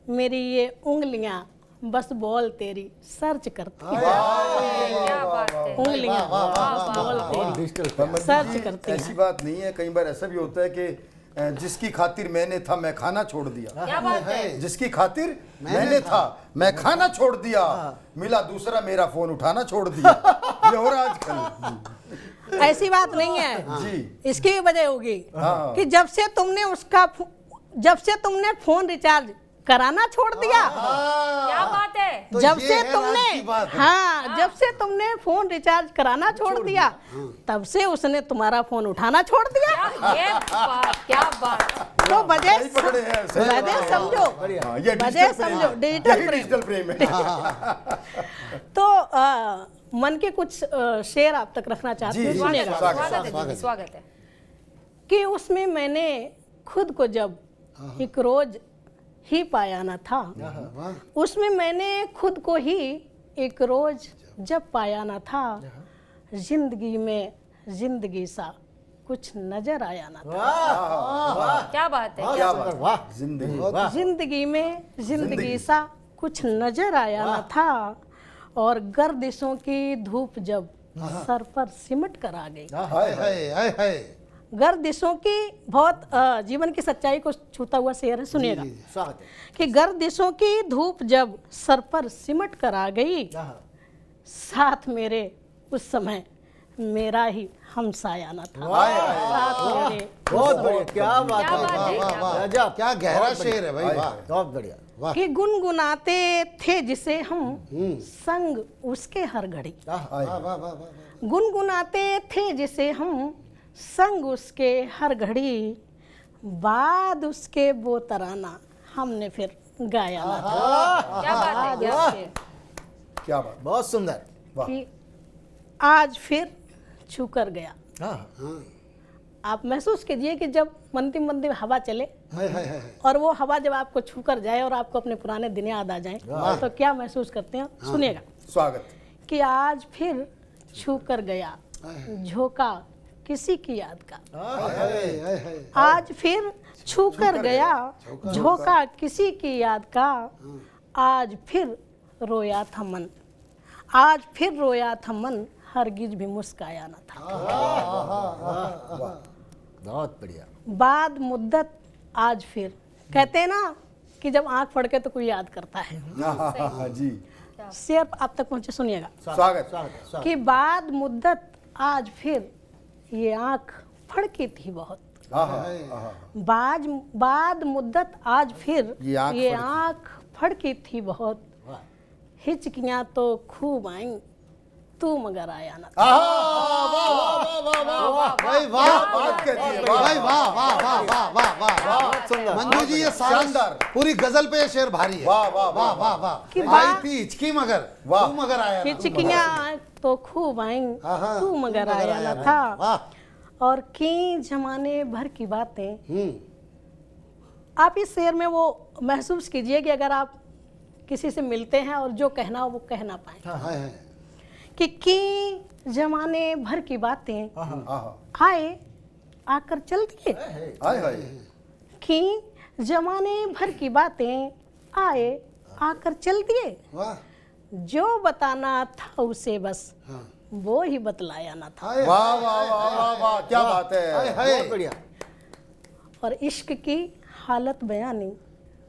मेरी ये उंगलियां बस बॉल तेरी सर्च करती हैं। क्या बात है। उंगलियां बस बॉल तेरी सर्च करती हैं। ऐसी बात नहीं है, कई बार ऐसा भी होता है कि जिसकी खातिर मैंने था मैं खाना छोड़ दिया। क्या बात है। जिसकी खातिर मैंने था मैं खाना छोड़ दिया, मिला दूसरा मेरा फोन उठाना छोड़ दिया। ये हो रहा आजकल। ऐसी बात नहीं है जी इसकी भी वजह होगी हाँ। कि जब से तुमने फोन रिचार्ज कराना छोड़ दिया, क्या बात है। तो जब ये से है तुमने राज की बात है। हाँ जब से तुमने फोन रिचार्ज कराना छोड़ दिया, तब से उसने तुम्हारा फोन उठाना छोड़ दिया। क्या बात। तो वजह सही पकड़े हैं, सही वजह पकड़े। समझो, हाँ, ये वजह डिजिटल प्रेम समझो, है। डिजिटल यही प्रेम। डिजिटल प्रेम है। तो मन के कुछ शेर आप तक रखना चाहती हूँ, जी, सुनिएगा। स्वागत है, स्वागत है। कि उसमें मैंने खुद को जब एक रोज ही पाया ना था, वाह उसमें मैंने खुद को ही एक रोज जब पाया ना था, जिंदगी में जिंदगी सा कुछ नजर आया ना था। क्या बात है। क्या बात जिंदगी जिंदगी में जिंदगी सा कुछ नजर आया ना था, और गर्दिशों की धूप जब सर पर सिमट कर आ गई। हाय हाय हाय हाय गर्दिशों की बहुत जीवन की सच्चाई को छूता हुआ शेर है, सुनिएगा। कि गर्दिशों की धूप जब सर पर सिमट कर आ गई, साथ मेरे उस समय मेरा ही हमसाया न था। साथ मेरे बहुत बढ़िया, क्या बात क्या है, बात है, वाह, क्या वाह, बात गजब, क्या गहरा शेर है भाई, वाह बहुत बढ़िया। वाह कि गुनगुनाते थे जिसे हम संग उसके हर घड़ी, वाह वाह वाह वाह गुनगुनाते थे जिसे हम संग उसके हर घड़ी, बाद उसके वो तराना हमने फिर गाया ना था। क्या बात है। क्या बात है। क्या बात बहुत सुंदर। कि आज फिर छू कर गया। हाँ आप महसूस कीजिए कि जब मंदिर मंदिर हवा चले हाय हाय हाय और वो हवा जब आपको छू कर जाए और आपको अपने पुराने दिन याद आ जाए, तो क्या महसूस करते हैं, सुनिएगा। स्वागत कि आज फिर छू कर गया झोंका किसी की याद का, हाय हाय हाय आज फिर छू कर गया झोंका किसी की याद का, आज फिर रोया था मन, आज फिर रोया था मन, हरगिज भी मुस्काया न था। बहुत बढ़िया। बाद मुद्दत आज फिर, कहते हैं ना कि जब आंख फड़के तो कोई याद करता है। जी शेर आप तक पहुंचे, सुनिएगा। स्वागत कि बाद मुद्दत आज फिर ये आंख फड़की थी बहुत, बाद मुद्दत आज फिर ये आँख ये फड़की। आँख फड़की थी बहुत, हिचकियां तो खूब आई, तू मगर आया ना। भाई वाह, बात कहती है, भाई वाह वाह वाह वाह वाह वाह बहुत सुंदर। मंजू जी ये शानदार। पूरी गजल पे ये शेर भारी है। वाह, वाह, वाह वाह, वाह कि वाह। आई वाह। थी हिचकी मगर वाह। तू मगर आया ना। हिचकियां तो खूब आई, हाँ, तू मगर तू मगर आया आया ना ना। था। वाह। और की जमाने भर की बातें, आप इस शेर में वो महसूस कीजिए कि अगर आप किसी से मिलते हैं और जो कहना हो वो कह ना पाए, हाय हाय। कि जमाने भर की बातें आए आकर चल दिए, हाय हाय। कि जमाने भर की बातें आए आकर चल दिए, वाह। जो बताना था उसे बस हाँ। वो ही बतलाया ना था। हाय वाह वाह वाह वाह वाह, क्या बात हाय है। हाय। बहुत बढ़िया। और इश्क की हालत बयानी,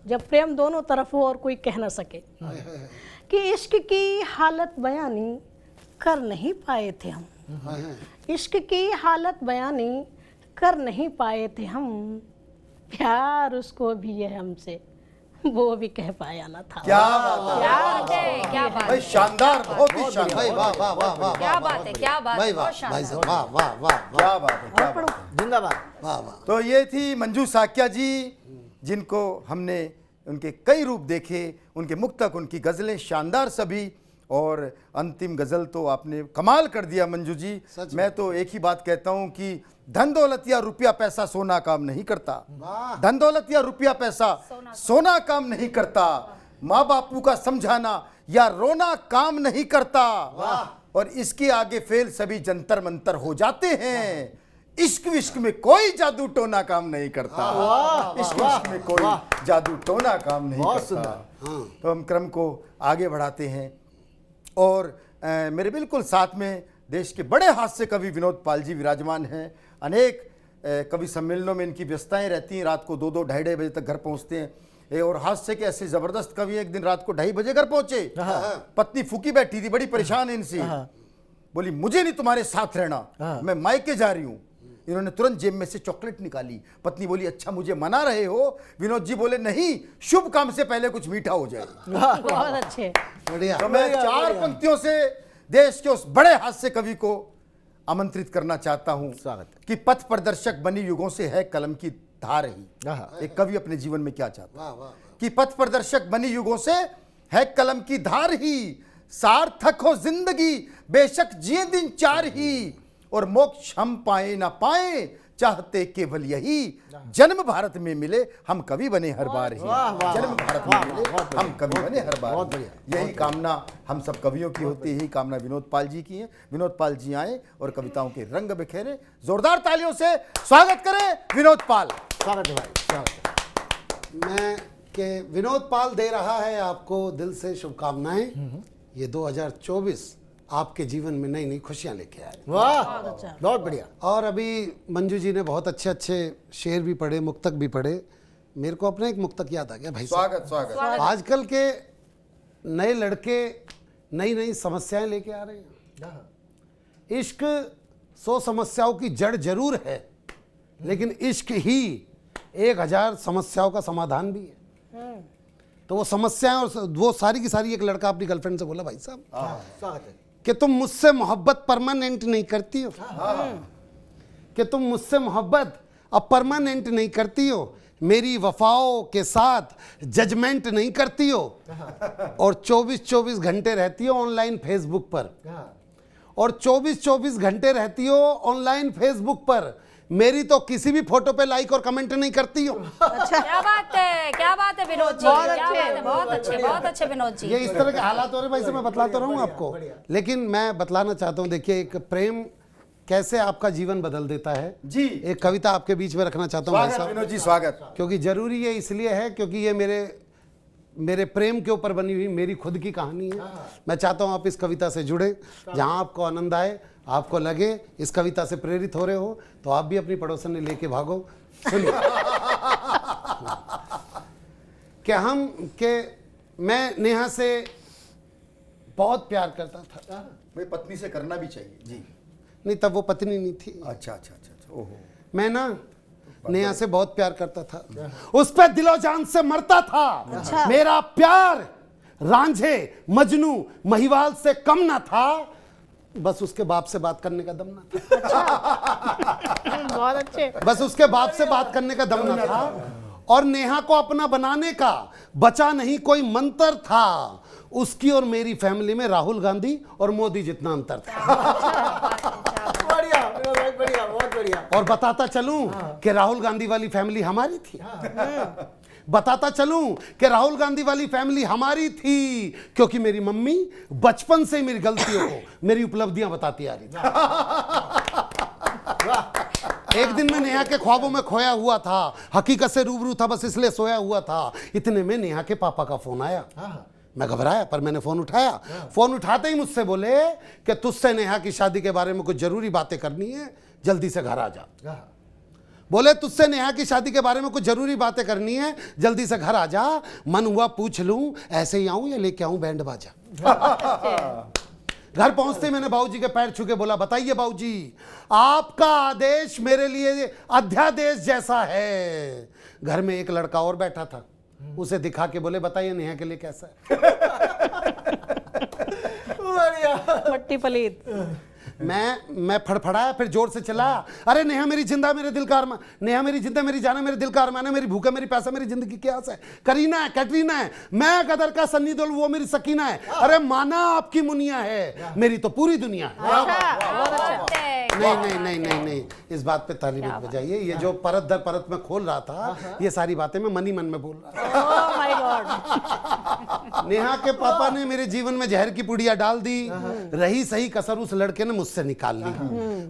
जब प्रेम दोनों तरफ हो और कोई कह ना सके, कि इश्क की हालत बयानी कर नहीं पाए थे हम, हाय हाय। इश्क की हालत बयानी कर नहीं पाए थे हम, प्यार उसको भी है हमसे वो भी कह पाया ना था। क्या बात है, क्या बात है, क्या बात भाई है, शानदार, बहुत ही भाई शानदार। वाह वाह वाह वाह क्या बात है, क्या बात भाई है, वाह बहुत भाई शानदार। साहब वाह वाह वाह वाह क्या बात है, क्या बात है। जिंदाबाद। वाह वाह। तो ये थी मंजू साकिया जी, जिनको हमने उनके कई रूप देखे, उनके मुक्तक, उनकी गज़लें शानदार सभी, और अंतिम गज़ल तो आपने कमाल कर दिया मंजू जी। सच मैं तो एक ही बात कहता हूँ कि धन दौलत या रुपया पैसा सोना काम नहीं करता, धन दौलत या रुपया पैसा सोना काम नहीं करता, माँ बापू का समझाना या रोना काम नहीं करता, और इसके आगे फेल सभी जंतर मंतर हो जाते हैं। इश्क विश्क में कोई जादू टोना काम नहीं करता, इश्क विश्क में कोई जादू टोना काम नहीं बहुत करता। हाँ। तो हम क्रम को आगे बढ़ाते हैं, और मेरे बिल्कुल साथ में देश के बड़े हास्य कवि विनोद पाल जी विराजमान हैं। अनेक कवि सम्मेलनों में इनकी व्यस्तताएं रहती हैं, रात को 2-2 ढाई बजे तक घर पहुंचते हैं। और हास्य के ऐसे जबरदस्त कवि एक दिन रात को 2:30 बजे घर पहुंचे, पत्नी फूकी बैठी थी, बड़ी परेशान है इनसे, बोली मुझे नहीं तुम्हारे साथ रहना, मैं मायके जा रही हूँ। इन्होंने तुरंत जेब में से चॉकलेट निकाली, पत्नी बोली अच्छा मुझे मना रहे हो? विनोद जी बोले नहीं, शुभ काम से पहले कुछ मीठा हो जाए। बहुत अच्छे। बढ़िया। तो मैं 4 पंक्तियों से देश के उस बड़े हास्य कवि को आमंत्रित करना चाहता हूं स्वागत कि पथ प्रदर्शक बनी युगों से है कलम की धार ही। एक कवि अपने जीवन में क्या चाहता है वाह वाह। कि पथ प्रदर्शक बनी युगों से है कलम की धार ही, सार्थक हो जिंदगी बेशक जिए दिन 4 ही, और मोक्ष हम पाए ना पाए चाहते केवल यही, जन्म भारत में मिले हम कवि बने हर बार ही, जन्म भारत में मिले हम कवि बने हर बार। बहुत बढ़िया। यही कामना हम सब कवियों की होती है, यही कामना विनोद पाल जी की है। विनोद पाल जी आए और कविताओं के रंग बिखेरे। जोरदार तालियों से स्वागत करें विनोद पाल। स्वागत है भाई, स्वागत है। मैं के विनोद पाल दे रहा है आपको दिल से शुभकामनाएं। ये 2024 आपके जीवन में नई नई खुशियां लेके आए। वाह बहुत बढ़िया। और अभी मंजू जी ने बहुत अच्छे अच्छे शेर भी पढ़े, मुक्तक भी पढ़े। मेरे को अपना एक मुक्तक याद आ गया भाई साहब। स्वागत स्वागत। आजकल के नए लड़के नई नई समस्याएं लेके आ रहे हैं। इश्क 100 समस्याओं की जड़ जरूर है, लेकिन इश्क ही 1000 समस्याओं का समाधान भी है। तो वो समस्याएं और वो सारी की सारी, एक लड़का अपनी गर्लफ्रेंड से बोला भाई साहब स्वागत है। कि तुम मुझसे मोहब्बत परमानेंट नहीं करती हो, कि तुम मुझसे मोहब्बत अब परमानेंट नहीं करती हो, मेरी वफाओं के साथ जजमेंट नहीं करती हो, और 24-24 घंटे रहती हो ऑनलाइन फेसबुक पर, और 24-24 घंटे रहती हो ऑनलाइन फेसबुक पर, मेरी तो किसी भी फोटो पे लाइक और कमेंट नहीं करती हो। क्या बात है, क्या बात है विनोद जी, क्या बात है, बहुत अच्छे विनोद जी। ये इस तरह के हालात हो रहे भाई से, मैं बतलाता रहूं आपको, लेकिन मैं बतलाना चाहता हूं। देखिए एक प्रेम कैसे आपका जीवन बदल देता है जी। एक कविता आपके बीच में रखना चाहता हूं भाई स्वागत साहब, विनोद जी, स्वागत। क्योंकि जरूरी ये इसलिए है क्योंकि ये मेरे प्रेम के ऊपर बनी हुई मेरी खुद की कहानी है। मैं चाहता हूं आप इस कविता से जुड़े, जहां आपको आनंद आए, आपको लगे इस कविता से प्रेरित हो रहे हो, तो आप भी अपनी पड़ोसन ने लेके भागो। सुनिए कि मैं नेहा से बहुत प्यार करता था। भाई पत्नी से करना भी चाहिए जी। नहीं, तब वो पत्नी नहीं थी। अच्छा अच्छा अच्छा अच्छा, ओहो। मैं ना नेहा से बहुत प्यार करता था, उस पे दिलो जान से मरता था। मेरा प्यार रांझे, मजनू, महिवाल से कम ना था, बस उसके बाप से बात करने का दम ना था। बहुत अच्छे। बस उसके बाप से बात करने का दम ना था। और नेहा को अपना बनाने का बचा नहीं कोई मंत्र था। उसकी और मेरी फैमिली में राहुल गांधी और मोदी जितना अंतर था। बढ़िया, बहुत बढ़िया, बहुत बढ़िया। और बताता चलूं कि राहुल गांधी वाली फैमिली हमारी थी। बताता चलूं कि राहुल गांधी वाली फैमिली हमारी थी, क्योंकि मेरी मम्मी बचपन से मेरी गलतियों को, मेरी उपलब्धियां बताती आ रही थी। एक दिन मैं नेहा के ख्वाबों में खोया हुआ था, हकीकत से रूबरू था, बस इसलिए सोया हुआ था। इतने में नेहा के पापा का फोन आया। मैं घबराया, पर मैंने फोन उठाया। फोन उठाते ही मुझसे बोले कि तुझसे नेहा की शादी के बारे में कुछ जरूरी बातें करनी है, जल्दी से घर आ जा। बोले तुझसे नेहा की शादी के बारे में कुछ जरूरी बातें करनी है, जल्दी से घर आ जा। मन हुआ पूछ लूं ऐसे ही आऊं या लेके आऊं बैंड बाजा। घर पहुंचते मैंने बाबूजी के पैर छू के बोला, बताइए बाबूजी, आपका आदेश मेरे लिए अध्यादेश जैसा है। घर में एक लड़का और बैठा था, उसे दिखा के बोले, बताइए नेहा के लिए कैसा है। मट्टी पलीत। मैं फड़फड़ाया, फिर जोर से चिल्लाया, अरे नेहा मेरी जिंदा, मेरे दिल का अरमान, नेहा मेरी जिंदा, मेरी जाना, मेरे दिल का अरमान है, मेरी भूखा, मेरी प्यासा, मेरी जिंदगी की आस है। करीना है, कैटरीना है, मैं गदर का सन्नी देओल, वो मेरी सकीना है। अरे माना आपकी मुनिया है, मेरी तो पूरी दुनिया है। नहीं नहीं नहीं नहीं नहीं, इस बात पे ताली मत बजाइए। ये जो परत दर परत में खोल रहा था, ये सारी बातें मैं मन ही मन में बोल रहा था। Oh my God. नेहा के पापा ने मेरे जीवन में जहर की पुड़िया डाल दी। रही सही कसर उस लड़के ने मुझसे निकाल ली।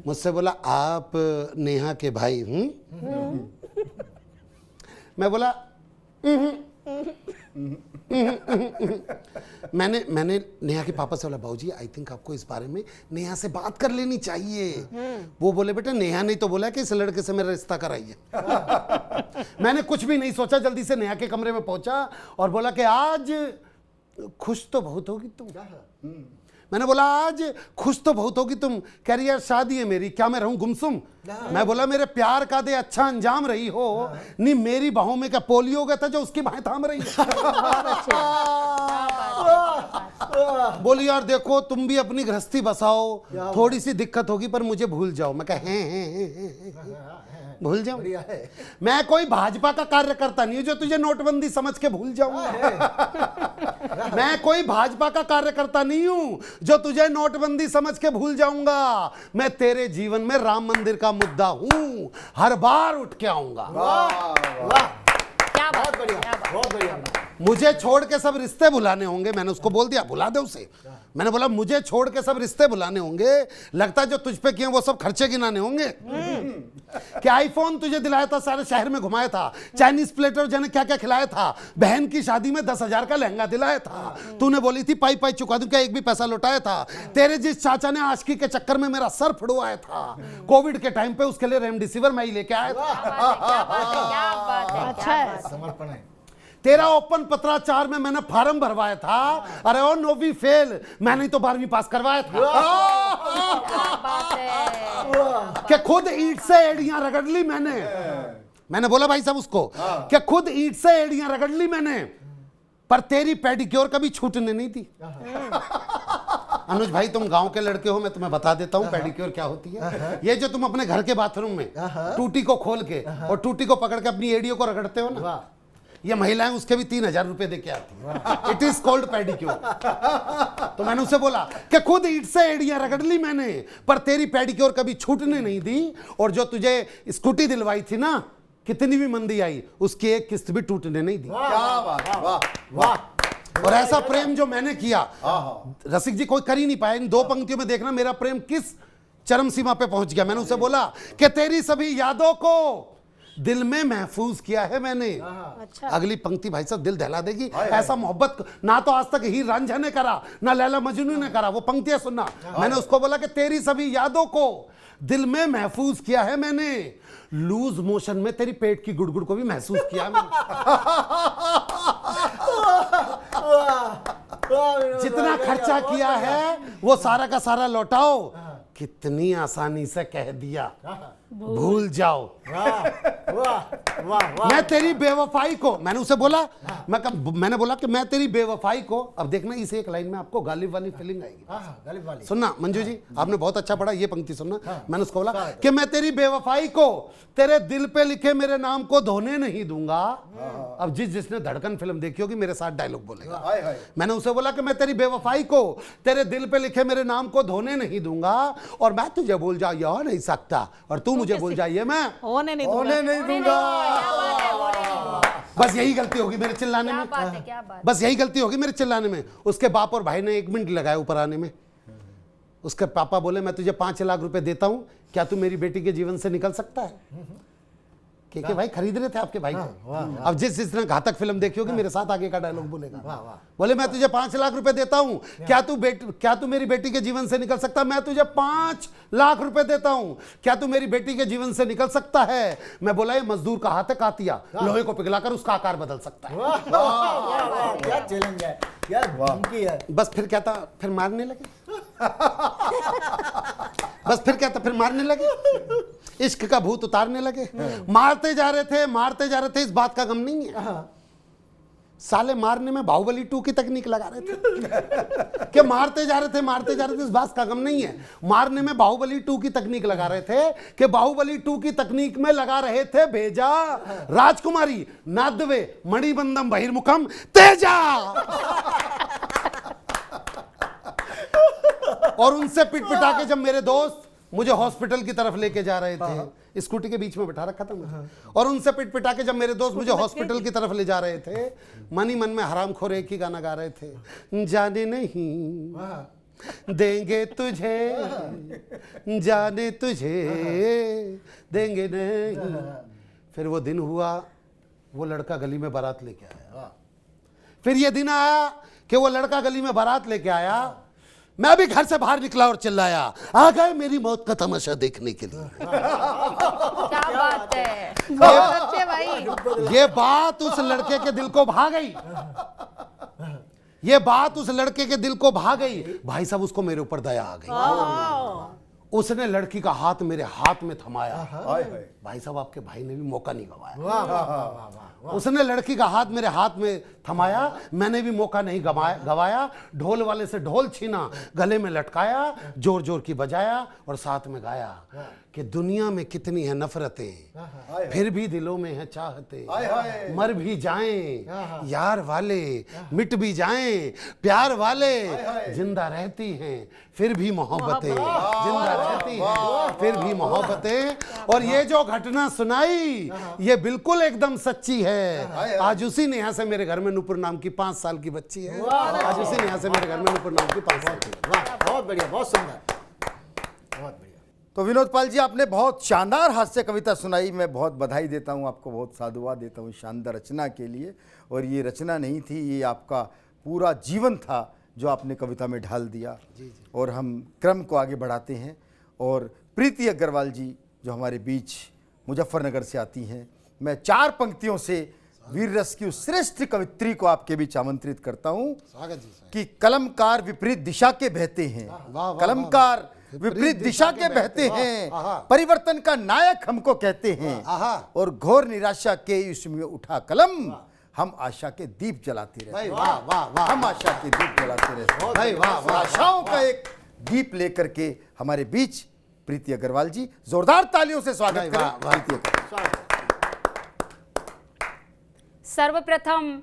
मुझसे बोला, आप नेहा के भाई? मैं बोला मैंने नेहा के पापा से बोला, बाबूजी आई थिंक आपको इस बारे में नेहा से बात कर लेनी चाहिए। वो बोले, बेटा नेहा नहीं तो बोला कि इस लड़के से मेरा रिश्ता कराइए। मैंने कुछ भी नहीं सोचा, जल्दी से नेहा के कमरे में पहुंचा और बोला कि आज खुश तो बहुत होगी तुम। मैंने बोला, आज खुश तो बहुत होगी तुम। कह रही यार शादी है मेरी, क्या मैं रहूं गुमसुम? मैं बोला, मेरे प्यार का दे अच्छा अंजाम रही हो। नहीं मेरी बाहों में क्या पोलियो गया था जो उसकी बाहें थाम रही है। बोली, यार देखो तुम भी अपनी गृहस्थी बसाओ, थोड़ी सी दिक्कत होगी पर मुझे भूल जाओ। मैं कहा भूल जाऊं? मैं कोई भाजपा का कार्यकर्ता नहीं हूं जो तुझे नोटबंदी समझ के भूल जाऊंगा। मैं कोई भाजपा का कार्यकर्ता नहीं हूं जो तुझे नोटबंदी समझ के भूल जाऊंगा। मैं तेरे जीवन में राम मंदिर का मुद्दा हूं, हर बार उठ के आऊंगा। क्या बात, बहुत बढ़िया। मुझे छोड़ के सब रिश्ते भुलाने होंगे। मैंने उसको बोल दिया, भुला दे उसे। मैंने बोला, मुझे छोड़ के सब रिश्ते भुलाने होंगे, लगता है जो तुझ पे किए वो सब खर्चे गिनाने होंगे। क्या आईफोन तुझे दिलाया था, सारे शहर में घुमाया था, चाइनीज प्लेटर जाने क्या क्या खिलाया था, बहन की शादी में 10,000 का लहंगा दिलाया था, तूने बोली थी पाई पाई चुका दूं, क्या एक भी पैसा लौटाया था? तेरे जिस चाचा ने आशिकी के चक्कर में मेरा सर फुड़वाया था, कोविड के टाइम पे उसके लिए रेमडेसिविर मैं ही लेके आया था। क्या बात है, अच्छा है। समर्पण है। तेरा ओपन पत्राचार में मैंने फार्म भरवाया था। अरे ओ नोवी फेल, मैंने तो 12वीं पास करवाया था। क्या बात है। कि खुद ईंट से एड़ियां रगड़ ली मैंने बोला भाई साहब उसको कि खुद ईंट से एड़ियां रगड़ ली मैंने, पर तेरी पेडिक्योर कभी छूटने नहीं दी। अनुज भाई तुम गांव के लड़के हो, मैं तुम्हें बता देता हूं पेडिक्योर क्या होती है। ये जो तुम अपने घर के बाथरूम में टूटी को खोल के और टूटी को पकड़ के अपनी एड़ियों को रगड़ते हो ना, ये महिलाएं उसके भी 3,000 रुपए दे के आती। It is called pedicure. तो मैंने उसे बोला कि खुद ईंट से एड़ियां रगड़ ली मैंने, पर तेरी पेडिक्योर कभी छूटने नहीं दी। और जो तुझे स्कूटी दिलवाई थी ना, कितनी भी मंदी आई, उसकी एक किस्त भी टूटने नहीं दी। क्या बात, वाह वाह। और ऐसा प्रेम जो मैंने किया, रसिक जी कोई कर ही नहीं पाया। इन 2 पंक्तियों में देखना मेरा प्रेम किस चरम सीमा पे पहुंच गया। मैंने उसे बोला कि तेरी सभी यादों को दिल में महफूज किया है मैंने। अच्छा। अगली पंक्ति भाई साहब दिल दहला देगी। ऐसा मोहब्बत ना तो आज तक हीर रांझा ने करा, ना लैला मजनू ने करा। वो पंक्तियां सुनना। मैंने उसको बोला कि तेरी सभी यादों को दिल में महफूज किया है मैंने, लूज मोशन में तेरी पेट की गुड़गुड़ को भी महसूस किया मैंने। जितना खर्चा किया है वो सारा का सारा लौटाओ, कितनी आसानी से कह दिया। भूल जाओ। वाह वाह वाह वाह। मैं तेरी बेवफाई को, मैंने उसे बोला, मैंने बोला कि मैं तेरी बेवफाई को, अब देखना इस एक लाइन में आपको गालिब वाली फीलिंग आएगी। गालिब वाली। सुनना मंजू जी, आपने बहुत अच्छा पढ़ा, ये पंक्ति सुनना। मैंने उसको बोला कि मैं तेरी बेवफाई को तेरे दिल पे लिखे मेरे नाम को धोने नहीं दूंगा। अब जिसने धड़कन फिल्म देखी होगी मेरे साथ डायलॉग बोलेगा। मैंने उसे बोला कि मैं तेरी बेवफाई को तेरे दिल पे लिखे मेरे नाम को धोने नहीं दूंगा, और मैं तुझे भूल जा यह नहीं सकता, और तू मुझे भूल जाइए मैं होने नहीं होने नहीं दूंगा। बस यही गलती होगी मेरे चिल्लाने क्या में। बात है, क्या बात। बस यही गलती होगी मेरे चिल्लाने में। उसके बाप और भाई ने 1 मिनट लगाया ऊपर आने में। उसके पापा बोले मैं तुझे 5 लाख रुपए देता हूं, क्या तू मेरी बेटी के जीवन से निकल सकता है? के भाई खरीद रहे थे आपके भाई को। अब जिसने घातक फिल्म देखी होगी मेरे साथ आगे का डायलॉग बोलेगा। बोले मैं तुझे 5 लाख रुपए देता हूं, क्या तू मेरी बेटी के जीवन से निकल सकता है? मैं तुझे 5 लाख रुपए देता हूं, क्या तू मेरी बेटी के जीवन से निकल सकता है? मैं बोला ये मजदूर का हाथ है कातिया, लोहे को पिघलाकर उसका आकार बदल सकता है। क्या चैलेंज है, क्या धमकी है। बस फिर क्या था, फिर मारने लगे। बस फिर क्या था, फिर मारने लगे, इश्क का भूत उतारने लगे। मारते जा रहे थे, इस बात का गम नहीं है। साले मारने में बाहुबली 2 की तकनीक लगा रहे थे कि मारते जा रहे थे, इस बात का गम नहीं है। मारने में बाहुबली 2 की तकनीक लगा रहे थे कि बाहुबली 2 की तकनीक में लगा रहे थे भेजा राजकुमारी नादवे मणिबंधम बहिर्मुखम तेजा, और उनसे पिटपिटा के जब मेरे दोस्त मुझे हॉस्पिटल की तरफ लेके जा रहे थे, स्कूटी के बीच में बैठा रखा था मुझे, और उनसे पिटपिटा के जब मेरे दोस्त मुझे हॉस्पिटल की तरफ ले जा रहे थे, मन ही मन में हरामखोर एक ही गाना गा रहे थे, जाने नहीं देंगे तुझे, जाने तुझे देंगे नहीं। फिर वो दिन हुआ, वो लड़का गली में बारात लेके आया। फिर ये दिन आया कि वो लड़का गली में बारात लेके आया। मैं भी घर से बाहर निकला और चिल्लाया, आ गए मेरी मौत का तमाशा देखने के लिए। क्या बात है। सच्चे भाई। ये बात उस लड़के के दिल को भा गई, ये बात उस लड़के के दिल को भा गई। भाई साहब उसको मेरे ऊपर दया आ गई। उसने लड़की का हाथ मेरे हाथ में थमाया। भाई साहब आपके भाई ने भी मौका नहीं गवाया। उसने लड़की का हाथ मेरे हाथ में थमाया, मैंने भी मौका नहीं गवाया। ढोल वाले से ढोल छीना, गले में लटकाया, जोर जोर की बजाया और साथ में गाया कि दुनिया में कितनी है नफरतें, फिर भी दिलों में है चाहते। मर भी जाएं यार वाले, मिट भी जाएं प्यार वाले, जिंदा रहती हैं फिर भी मोहब्बतें, जिंदा रहती हैं फिर भी मोहब्बतें। और ये जो घटना सुनाई ये बिल्कुल एकदम सच्ची है। आज उसी नेहा से मेरे घर में नुपुर नाम की 5 साल की बच्ची है। आज उसी नेहा से मेरे घर में नुपुर नाम की 5 साल की। वाह, बहुत बढ़िया, बहुत सुंदर, बहुत बढ़िया। तो विनोद पाल जी आपने बहुत शानदार हास्य कविता सुनाई। मैं बहुत बधाई देता हूं आपको, बहुत साधुवाद देता हूं शानदार रचना के लिए। और ये रचना नहीं थी, ये आपका पूरा जीवन था जो आपने कविता में ढाल दिया। और हम क्रम को आगे बढ़ाते हैं और प्रीति अग्रवाल जी जो हमारे बीच मुजफ्फरनगर से आती हैं, मैं 4 पंक्तियों से वीर रस की उस श्रेष्ठ कवित्री को आपके बीच आमंत्रित करता हूं कि कलमकार विपरीत दिशा के बहते हैं, कलमकार विपरीत दिशा के बहते हैं, परिवर्तन का नायक हमको कहते हैं, और घोर निराशा के इसमें उठा कलम, हम आशा के दीप जलाते रहते हैं। हम आशा के दीप जलाते रहते हैं। आशाओं का एक दीप लेकर के हमारे बीच प्रीति अग्रवाल जी, जोरदार तालियों से स्वागत करें प्रीति अग्रवाल। सर्वप्रथम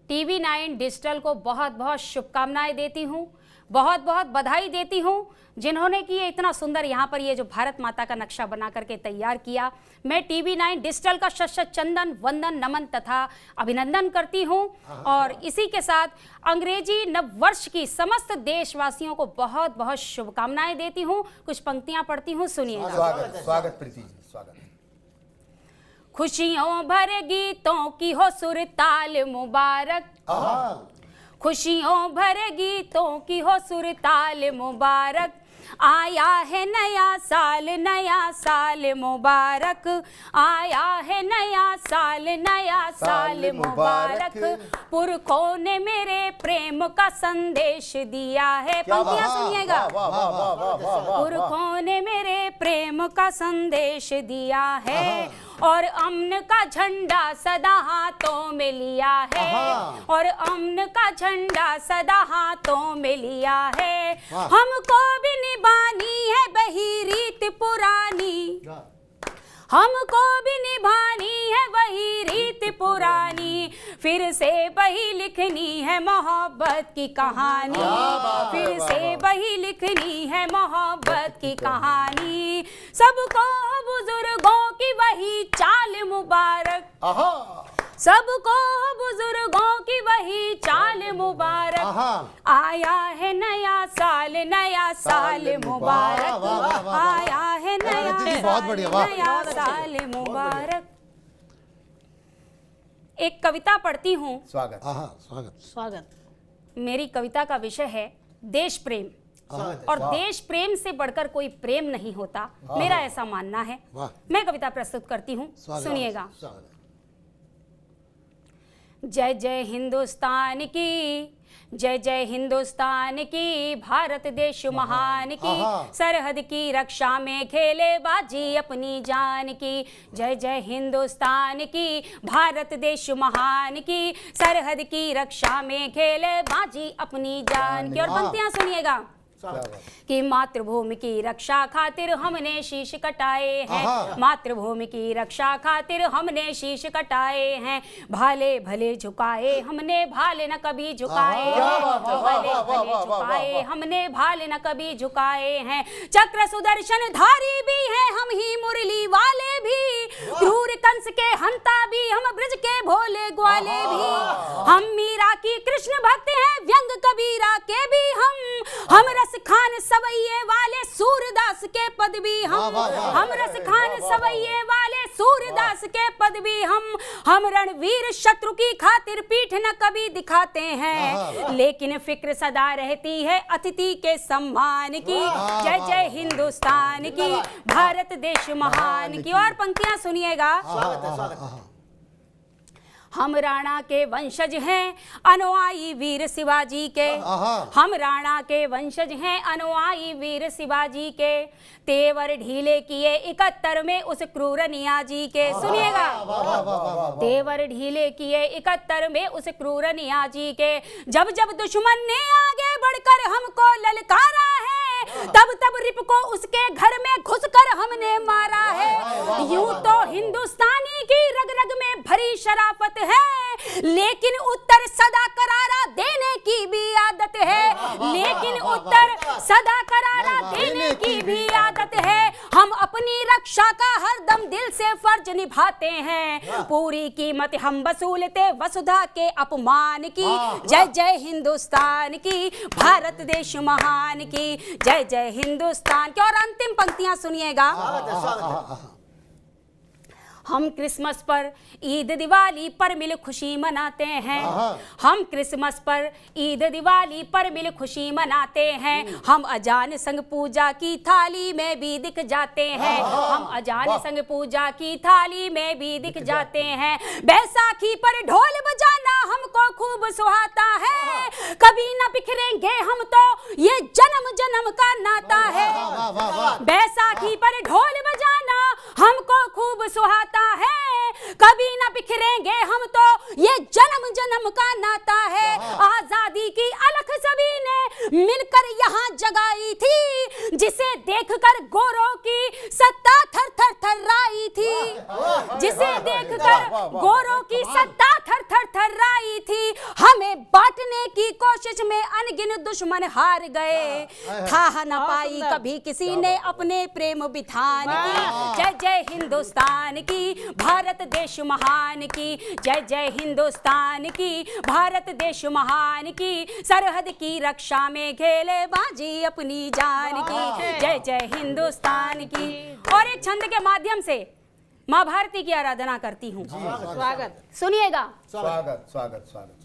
टीवी 9 डिजिटल को बहुत बहुत शुभकामनाएं देती हूं, बहुत बहुत बधाई देती हूं जिन्होंने कि ये इतना सुंदर यहाँ पर ये जो भारत माता का नक्शा बना करके तैयार किया। मैं टीवी 9 डिजिटल का शत चंदन वंदन नमन तथा अभिनंदन करती हूँ। और इसी के साथ अंग्रेजी नव वर्ष की समस्त देशवासियों को बहुत बहुत शुभकामनाएं देती हूँ। कुछ पंक्तियां पढ़ती हूँ, सुनिएगा। स्वागत प्रीति जी, स्वागत। खुशियों भरे गीतों की हो सुरताल मुबारक, खुशियों भरे गीतों की हो सुरताल मुबारक, आया है नया साल मुबारक, आया है नया साल मुबारक। पुरखों ने मेरे प्रेम का संदेश दिया है। पंक्तियां सुनिएगा। पुरखों ने मेरे प्रेम का संदेश दिया है और अमन का झंडा सदा हाथों में लिया है, और अमन का झंडा सदा हाथों में लिया है। हमको भी निभानी है वही रीत पुरानी, हमको भी निभानी है वही रीत पुरानी, फिर से वही लिखनी है मोहब्बत की कहानी, फिर से वही लिखनी है मोहब्बत की कहानी। सबको बुजुर्गों की वही चाल मुबारक, सबको बुजुर्गों की वही चाल मुबारक। आया है नया साल मुबारक, आया है नया साल मुबारक। एक कविता पढ़ती हूँ। स्वागत। स्वागत। मेरी कविता का विषय है देश प्रेम, और देश प्रेम से बढ़कर कोई प्रेम नहीं होता, मेरा ऐसा मानना है। मैं कविता प्रस्तुत करती हूँ, सुनिएगा। जय जय हिंदुस्तान की, जय जय हिंदुस्तान की, भारत देश महान की, सरहद की रक्षा में खेले बाजी अपनी जान की। जय जय हिंदुस्तान की, भारत देश महान की, सरहद की रक्षा में खेले बाजी अपनी जान की। और पंक्तियां सुनिएगा कि मातृभूमि की रक्षा खातिर हमने शीश कटाए हैं, मातृभूमि की रक्षा खातिर हमने शीश कटाए हैं। भाले भले झुकाए हमने भाले न कभी झुकाए, भाले भले झुकाए हमने भाले न कभी झुकाए हैं। चक्र सुदर्शन धारी भी हैं हम ही मुरली वाले भी, क्रूर कंस के हंता भी हम ब्रज के भोले ग्वाले भी। हम मीरा की कृष्ण भक्त हैं, व्यंग कबीरा के भी हम रस खान सवैये वाले सूरदास के पद भी हम रस खान सवैये वाले सूरदास के पद भी हम रणवीर शत्रु की खातिर पीठ न कभी दिखाते हैं, लेकिन फिक्र सदा रहती है अतिथि के सम्मान की। जय जय हिंदुस्तान की, भारत देश महान की। और पंक्तियां सुनिएगा। हम राणा के वंशज हैं अनुयायी वीर शिवाजी के, हम राणा के वंशज हैं अनुयायी वीर शिवाजी के। तेवर ढीले किए 71 में उस क्रूर नियाजी के। सुनिएगा। तेवर ढीले किए 71 में उस क्रूर नियाजी के। जब जब दुश्मन ने आगे बढ़कर हमको ललकारा है, तब तब रिप को उसके घर में घुसकर हमने मारा है। यूं तो हिंदुस्तानी की रग रग में भरी शराफत है, लेकिन उत्तर सदा करारा देने की भी आदत है, लेकिन उत्तर सदा करारा देने की भी आदत है। हम अपनी रक्षा का हरदम दिल से फर्ज निभाते हैं, पूरी कीमत हम वसूलते वसुधा के अपमान की। जय जय हिंदुस्तान की, भारत देश महान की, जय जय हिंदुस्तान की। और अंतिम पंक्तियां सुनिएगा। हम क्रिसमस पर ईद दिवाली पर मिल खुशी मनाते हैं, हम क्रिसमस पर ईद दिवाली पर मिल खुशी मनाते हैं। हम अजान संग पूजा की थाली में भी दिख जाते हैं, हम अजान संग पूजा की थाली में भी दिख जाते हैं। बैसाखी पर ढोल बजाना हमको खूब सुहाता है, कभी न बिखरेंगे हम तो ये जन्म जन्म का नाता है। बैसाखी पर ढोल बजाना हमको खूब सुहाता है, कभी न बिखरेंगे हम तो ये जन्म जन्म का नाता है। आजादी की अलख सभी ने मिलकर यहाँ जगाई थी, जिसे देखकर गोरों की सत्ता थर थर थर्राई थी, जिसे देखकर गोरों की सत्ता थर थर थर्राई थी। हमें बांटने की कोशिश में अनगिन दुश्मन हार गए, था न पाई कभी किसी ने अपने प्रेम बिथान की। जय जय हिंदुस्तान की, भारत देश महान की, जय जय हिंदुस्तान की, भारत देश महान की, सरहद की रक्षा में खेले बाजी अपनी जान की। जय जय हिंदुस्तान की। और एक छंद के माध्यम से माँ भारती की आराधना करती हूँ। स्वागत। सुनिएगा। स्वागत स्वागत स्वागत।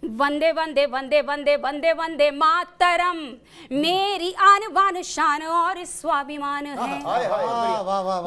वंदे वंदे वंदे वंदे वंदे वंदे मातरम मेरी आन बान शान और स्वाभिमान है।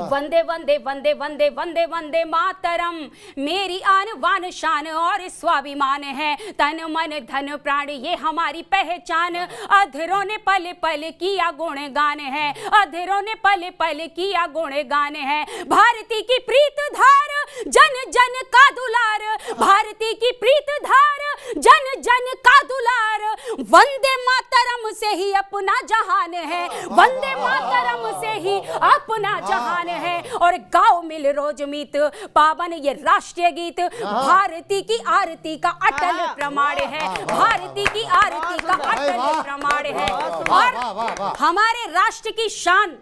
वंदे वंदे वंदे वंदे वंदे वंदे मातरम मेरी आन बान शान और स्वाभिमान है। तन मन धन प्राण ये हमारी पहचान, अधरों ने पल पल किया गुणगान है, अधरों ने पल पल किया गुणगान है। भारती की प्रीत धार जन जन का दुलार, भारती की प्रीत धार जन जन का दुलार। वंदे मातरम से ही अपना जहान है, वंदे मातरम से ही अपना जहान है। और गाओ मिल रोज मीत पावन ये राष्ट्रीय गीत, भारती की आरती का अटल प्रमाण है, भारती की आरती का अटल प्रमाण है। और हमारे राष्ट्र की शान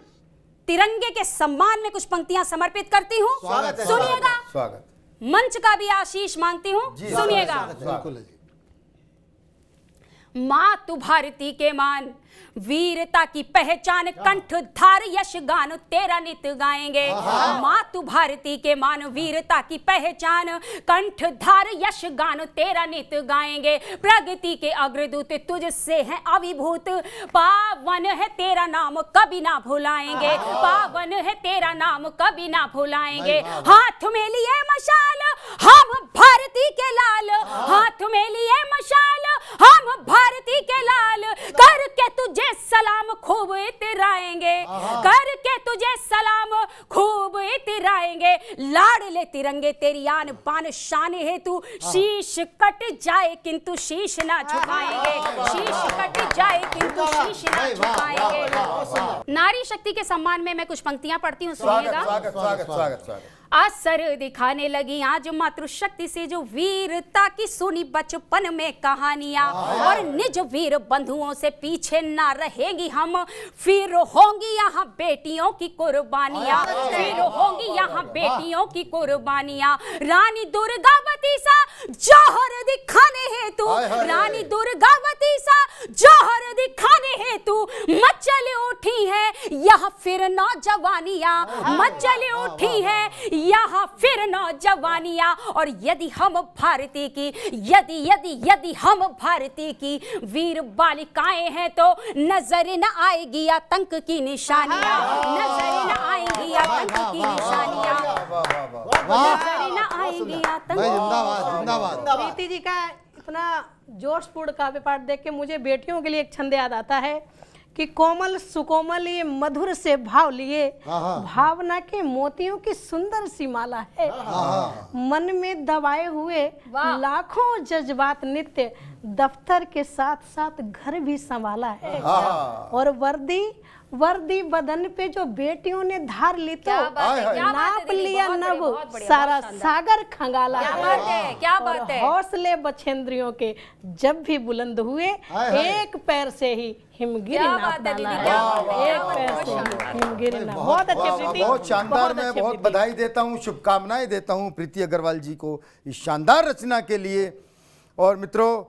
तिरंगे के सम्मान में कुछ पंक्तियां समर्पित करती हूँ, सुनिएगा। स्वागत। मंच का भी आशीष मांगती हूँ, सुनिएगा। बिल्कुल है जी। मातु भारती के मान वीरता की पहचान, कंठ धार यश गान तेरा नित गाएंगे। मातु भारती के मान वीरता की पहचान, कंठ धार यश गान तेरा नित गाएंगे। प्रगति के अग्रदूत तुझसे हैं अभिभूत, पावन है तेरा नाम कभी ना भुलाएंगे, पावन है तेरा नाम कभी ना भुलाएंगे। हाथ में लिए मशाल हम भारती के लाल, हाथ में लिए मशाल हम भारती के लाल, करके तुझे सलाम खूब इतराएंगे, करके तुझे सलाम खूब इतराएंगे। लाडले तिरंगे तेरी आन बान शान हेतु, शीश कट जाए किंतु शीश ना झुकाएंगे, शीश कट जाए किंतु शीश ना झुकाएंगे। नारी शक्ति के सम्मान में मैं कुछ पंक्तियां पढ़ती हूँ, सुनिएगा। स्वागत स्वागत स्वागत स्वागत। असर दिखाने लगी आज मातृशक्ति से जो वीरता की सुनी बचपन में कहानियां, और निज वीर बंधुओं से पीछे ना रहेंगी हम, फिर होंगी यहाँ बेटियों की कुर्बानियां, फिर होंगी यहाँ बेटियों की कुर्बानियां। रानी दुर्गावती सा जौहर दिखाने हेतु, रानी दुर्गावती सा जौहर दिखाने हेतु मचल उठी है यह फिर नौजवानियां, मचल उठी है यहाँ फिर नौजवानियां। और यदि हम भारती की, यदि यदि यदि हम भारती की वीर बालिकाएं हैं तो नजर न आएगी आतंक की निशानियां, नजर न आएगी आतंक की निशानियां, नजर न आएगी आतंक। जिंदाबाद जिंदाबाद। प्रीति जी का इतना जोशपूर्ण काव्य पाठ देख के मुझे बेटियों के लिए एक छंद याद आता है कि कोमल सुकोमल ये मधुर से भाव लिए, भावना के मोतियों की सुंदर सी माला है। मन में दबाए हुए लाखों जज्बात नित्य दफ्तर के साथ साथ घर भी संभाला है। और वर्दी बदन पे जो बेटियों ने धार ली तो नाप लिया नभ सारा सागर खंगाला है। क्या बात है। हौसले बछेंद्रियों के जब भी बुलंद हुए, एक पैर से ही हिमगिरी नाप डाला है, एक पैर से ही हिमगिरी नाप। बहुत अच्छे प्रीति, बहुत शानदार। मैं बहुत बधाई देता हूँ, शुभकामनाएं देता हूँ प्रीति अग्रवाल जी को इस शानदार रचना के लिए। और मित्रों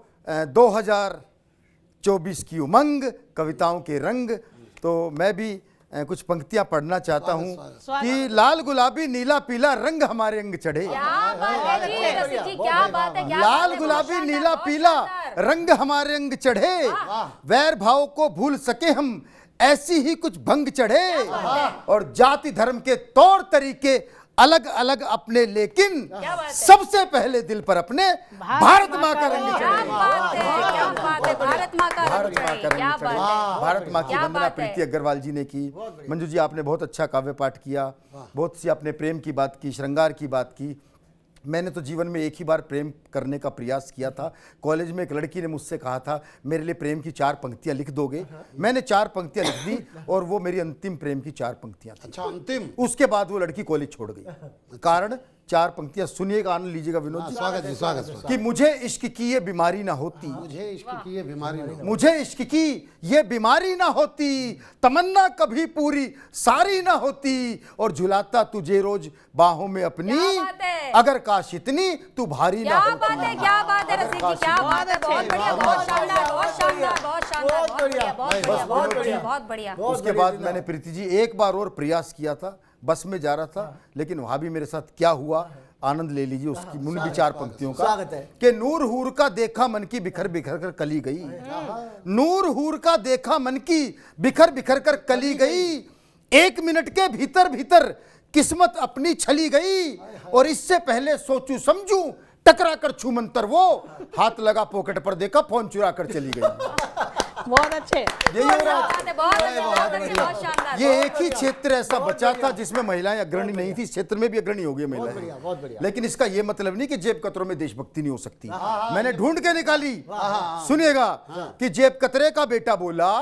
2024 की उमंग, कविताओं के रंग, तो मैं भी कुछ पंक्तियां पढ़ना चाहता हूं कि लाल गुलाबी नीला पीला रंग हमारे अंग चढ़े। क्या बात है जी, रसिक जी, क्या बात है, क्या लाल बात है, गुलाबी बहुत नीला शानदार, पीला बहुत शानदार। रंग हमारे अंग चढ़े, वैर भाव को भूल सके हम ऐसी ही कुछ भंग चढ़े। और जाति धर्म के तौर तरीके अलग अलग अपने, लेकिन सबसे पहले दिल पर अपने भारत माँ का रंग क्या चढ़े। बात है, क्या बात है, भारत माँ का भारत रंग माँ का चढ़े, क्या रंग बात चढ़े। है, भारत माँ की क्या वंदना बात है। प्रीति अग्रवाल जी ने की। मंजू जी आपने बहुत अच्छा काव्य पाठ किया, बहुत सी आपने प्रेम की बात की, श्रृंगार की बात की। मैंने तो जीवन में एक ही बार प्रेम करने का प्रयास किया था। कॉलेज में एक लड़की ने मुझसे कहा था मेरे लिए प्रेम की 4 पंक्तियां लिख दोगे। मैंने 4 पंक्तियां लिख दी और वो मेरी अंतिम प्रेम की 4 पंक्तियां थी। अच्छा अंतिम। उसके बाद वो लड़की कॉलेज छोड़ गई। कारण 4 पंक्तियां सुनिएगा, आनंद लीजिएगा विनोद जी। स्वागत जी स्वागत। कि मुझे इश्क की ये बीमारी ना होती, मुझे इश्क की ये बीमारी ना हो। मुझे इश्क की ये बीमारी ना होती, तमन्ना कभी पूरी सारी ना होती, और झुलाता तुझे रोज बाहों में अपनी, क्या बात है। अगर काश इतनी तू भारी ना क्या होती। बात है, क्या बात है रसिक जी, क्या बात है, बहुत बढ़िया, बहुत शानदार, बहुत शानदार, बहुत शानदार, बहुत बढ़िया, बहुत बढ़िया, बहुत बढ़िया, बहुत बढ़िया। उसके बाद मैंने प्रीति जी एक बार और प्रयास किया था, बस में जा रहा था, लेकिन वहां भी मेरे साथ क्या हुआ आनंद ले लीजिए उसकी उन विचार पंक्तियों का स्वागत है। कि नूर हूर का देखा मन की बिखर बिखर कर कली गई, नूर हूर का देखा मन की बिखर बिखर कर कली गई, 1 मिनट के भीतर भीतर किस्मत अपनी छली गई, और इससे पहले सोचू समझू टकरा कर छू मंतर वो, हाथ लगा पॉकेट पर देखा फोन चुरा कर चली गई। बहुत अच्छे। यही हो रहा था। बहुत शानदार। ये एक ही क्षेत्र ऐसा बचा था जिसमें महिलाएं अग्रणी नहीं थी, इस क्षेत्र में भी अग्रणी हो गई बढ़िया, महिलाएं। बहुत बढ़िया। लेकिन इसका ये मतलब नहीं कि जेब कतरों में देशभक्ति नहीं हो सकती। मैंने ढूंढ के निकाली, सुनिएगा कि जेब कतरे का बेटा बोला,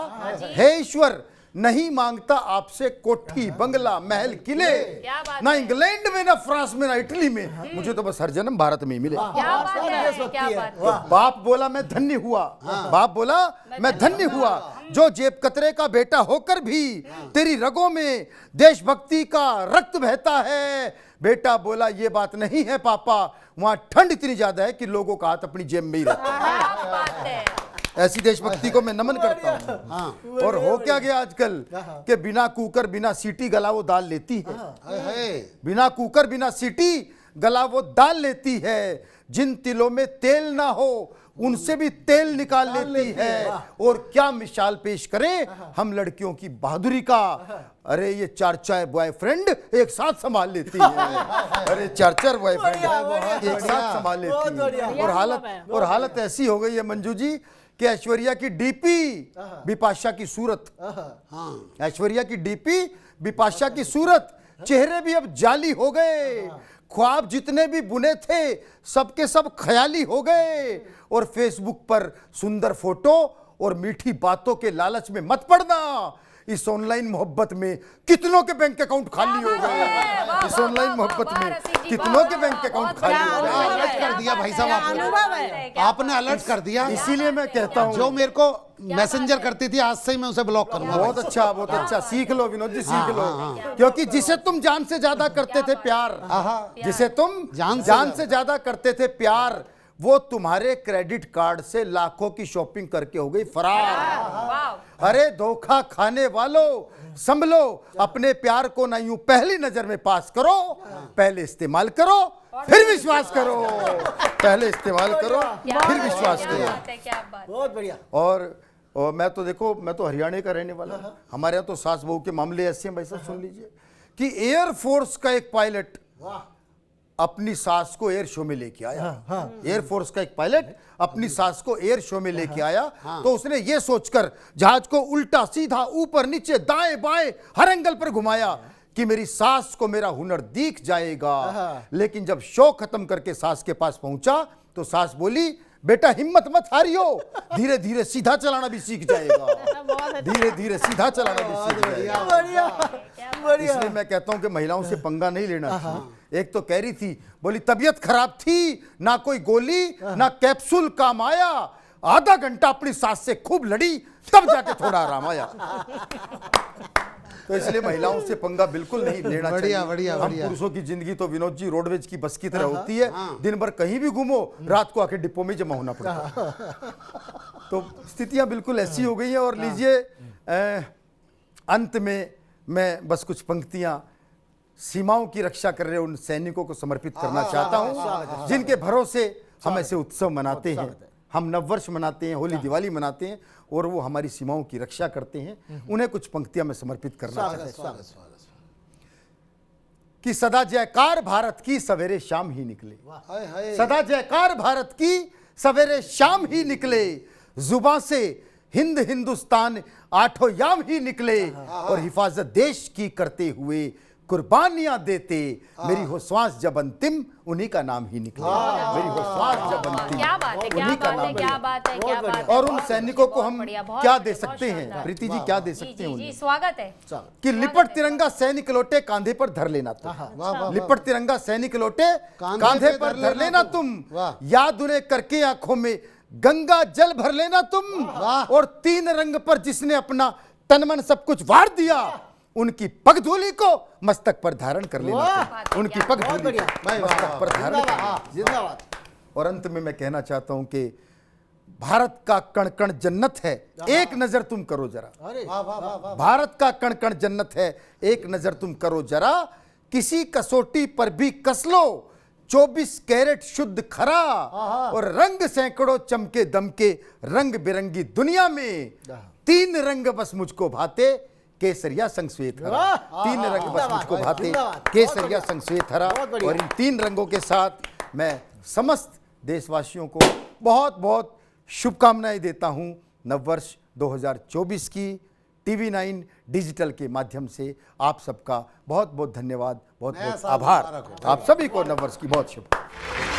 हे ईश्वर नहीं मांगता आपसे कोठी बंगला महल किले, क्या बात ना इंग्लैंड में ना फ्रांस में ना इटली में, मुझे तो बस हर जन्म भारत में ही मिले। क्या बात है, क्या बात है। तो बाप बोला मैं धन्य हुआ, बाप बोला मैं धन्य हुआ जो जेब कतरे का बेटा होकर भी तेरी रगों में देशभक्ति का रक्त बहता है। बेटा बोला ये बात नहीं है पापा, वहां ठंड इतनी ज्यादा है कि लोगों का हाथ अपनी जेब में ही रहता है। क्या बात है। ऐसी देशभक्ति को मैं नमन करता हूँ। और हो क्या गया आजकल कि बिना कुकर बिना सीटी गला वो दाल लेती है, बिना कुकर बिना सीटी गला वो दाल लेती है, जिन तिलों में तेल ना हो उनसे भी तेल निकाल लेती है। और क्या मिसाल पेश करें हम लड़कियों की बहादुरी का, अरे ये 4 बॉयफ्रेंड एक साथ संभाल लेती है, अरे 4 बॉयफ्रेंड एक साथ संभाल लेती है। और हालत ऐसी हो गई है मंजू जी कि ऐश्वर्या की डीपी बिपाशा की सूरत, ऐश्वर्या की डीपी बिपाशा की सूरत, चेहरे भी अब जाली हो गए, ख्वाब जितने भी बुने थे सबके सब ख्याली हो गए। और फेसबुक पर सुंदर फोटो और मीठी बातों के लालच में मत पड़ना, इस ऑनलाइन मोहब्बत में कितनों के बैंक अकाउंट खाली हो गए, इस ऑनलाइन मोहब्बत में कितनों के बैंक अकाउंट खाली हो गए। अलर्ट कर दिया भाई साहब आपने, आपने अलर्ट कर दिया। इसीलिए मैं कहता हूँ जो मेरे को मैसेंजर करती थी आज से ही मैं उसे ब्लॉक करूंगा। बहुत अच्छा, बहुत अच्छा, सीख लो विनोद जी, सीख लो। क्योंकि जिसे तुम जान से ज्यादा करते थे प्यार, जिसे तुम जान से ज्यादा करते थे प्यार, वो तुम्हारे क्रेडिट कार्ड से लाखों की शॉपिंग करके हो गई फरार। अरे धोखा खाने वालों संभलो, अपने प्यार को ना यूं पहली नजर में पास करो, पहले इस्तेमाल करो फिर विश्वास करो, पहले इस्तेमाल करो फिर विश्वास करो। क्या बात। बहुत बढ़िया। और मैं तो देखो, मैं तो हरियाणा का रहने वाला हूं, हमारे यहाँ तो सास बहू के मामले ऐसे हैं भाई साहब, सुन लीजिए कि एयरफोर्स का एक पायलट अपनी सास को एयर शो में लेके आया। एयरफोर्स का एक पायलट अपनी सास को एयर शो में लेके आया, तो उसने ये सोचकर जहाज को उल्टा सीधा ऊपर नीचे दाएं बाएं हर एंगल पर घुमाया कि मेरी सास को मेरा हुनर दिख जाएगा। लेकिन जब शो खत्म करके सास के पास पहुंचा तो सास बोली, बेटा हिम्मत मत हारियो, धीरे धीरे सीधा चलाना भी सीख जाएगा, धीरे धीरे सीधा चलाना भी सीख जाएगा। बढ़िया। इसलिए मैं कहता हूं कि महिलाओं से पंगा नहीं लेना चाहिए। एक तो कह रही थी, बोली तबीयत खराब थी, ना कोई गोली ना कैप्सूल काम आया, आधा घंटा अपनी सास से खूब लड़ी, तब जाके थोड़ा आराम आया। तो इसलिए महिलाओं से पंगा बिल्कुल नहीं लेना चाहिए। बढ़िया, हम पुरुषों की जिंदगी तो विनोद जी रोडवेज की बस की तरह होती है, दिन भर कहीं भी घूमो, रात को आके डिपो में जमा होना पड़ता है। तो स्थितियां बिल्कुल ऐसी हो गई हैं। और लीजिए अंत में मैं बस कुछ पंक्तियां सीमाओं की रक्षा कर रहे उन सैनिकों को समर्पित करना चाहता हूं, जिनके भरोसे हम ऐसे उत्सव मनाते हैं, हम नववर्ष मनाते हैं, होली दिवाली मनाते हैं, और वो हमारी सीमाओं की रक्षा करते हैं। उन्हें कुछ पंक्तियां मैं समर्पित करना चाहता हूं कि सदा जयकार भारत की सवेरे शाम ही निकले, सदा जयकार भारत की सवेरे शाम ही निकले, जुबां से हिंद हिंदुस्तान आठों याम ही निकले, और हिफाजत देश की करते हुए कुर्बानियां देते, मेरी हो श्वास जब अंतिम उन्हीं का नाम ही निकले, मेरी हो श्वास जब अंतिम क्या बात है, क्या उन्हीं का बात है, नाम क्या बात है, क्या बात है। और उन सैनिकों को हम बढ़िया, बहुत क्या बढ़िया, दे बहुत सकते हैं शानदार। प्रीति जी, क्या दे जी सकते जी हैं जी, उन्हें स्वागत है। कि लिपट तिरंगा सैनिक लौटे कांधे पर धर लेना तुम, लिपट तिरंगा सैनिक लौटे कांधे पर धर लेना तुम, याद उन्हें करके आंखों में गंगा जल भर लेना तुम, और 3 रंग पर जिसने अपना तन मन सब कुछ वार दिया, उनकी पगधूली को मस्तक पर धारण कर लेना तुम, उनकी पगधूली को मस्तक पर धारण कर लेना। जिंदाबाद। और अंत में मैं कहना चाहता हूं कि भारत का कण कण जन्नत है, एक नजर तुम करो जरा। अरे भारत का कण कण जन्नत है, एक नजर तुम करो जरा। किसी कसौटी पर भी कस लो 24 कैरेट शुद्ध खरा, और रंग सैकड़ों चमके दमके रंग बिरंगी दुनिया में 3 रंग बस मुझको भाते, केसरिया संग श्वेत हरा। 3 रंग बस मुझको भाते, जिंदाबाद। केसरिया संग श्वेत हरा। बहुत बढ़िया। और इन 3 रंगों के साथ मैं समस्त देशवासियों को बहुत बहुत शुभकामनाएं देता हूं नववर्ष 2024 की। टीवी 9 डिजिटल के माध्यम से आप सबका बहुत बहुत धन्यवाद, बहुत नया बहुत साल आभार। मुबारक हो। आप सभी को नववर्ष की बहुत शुभकामनाएं।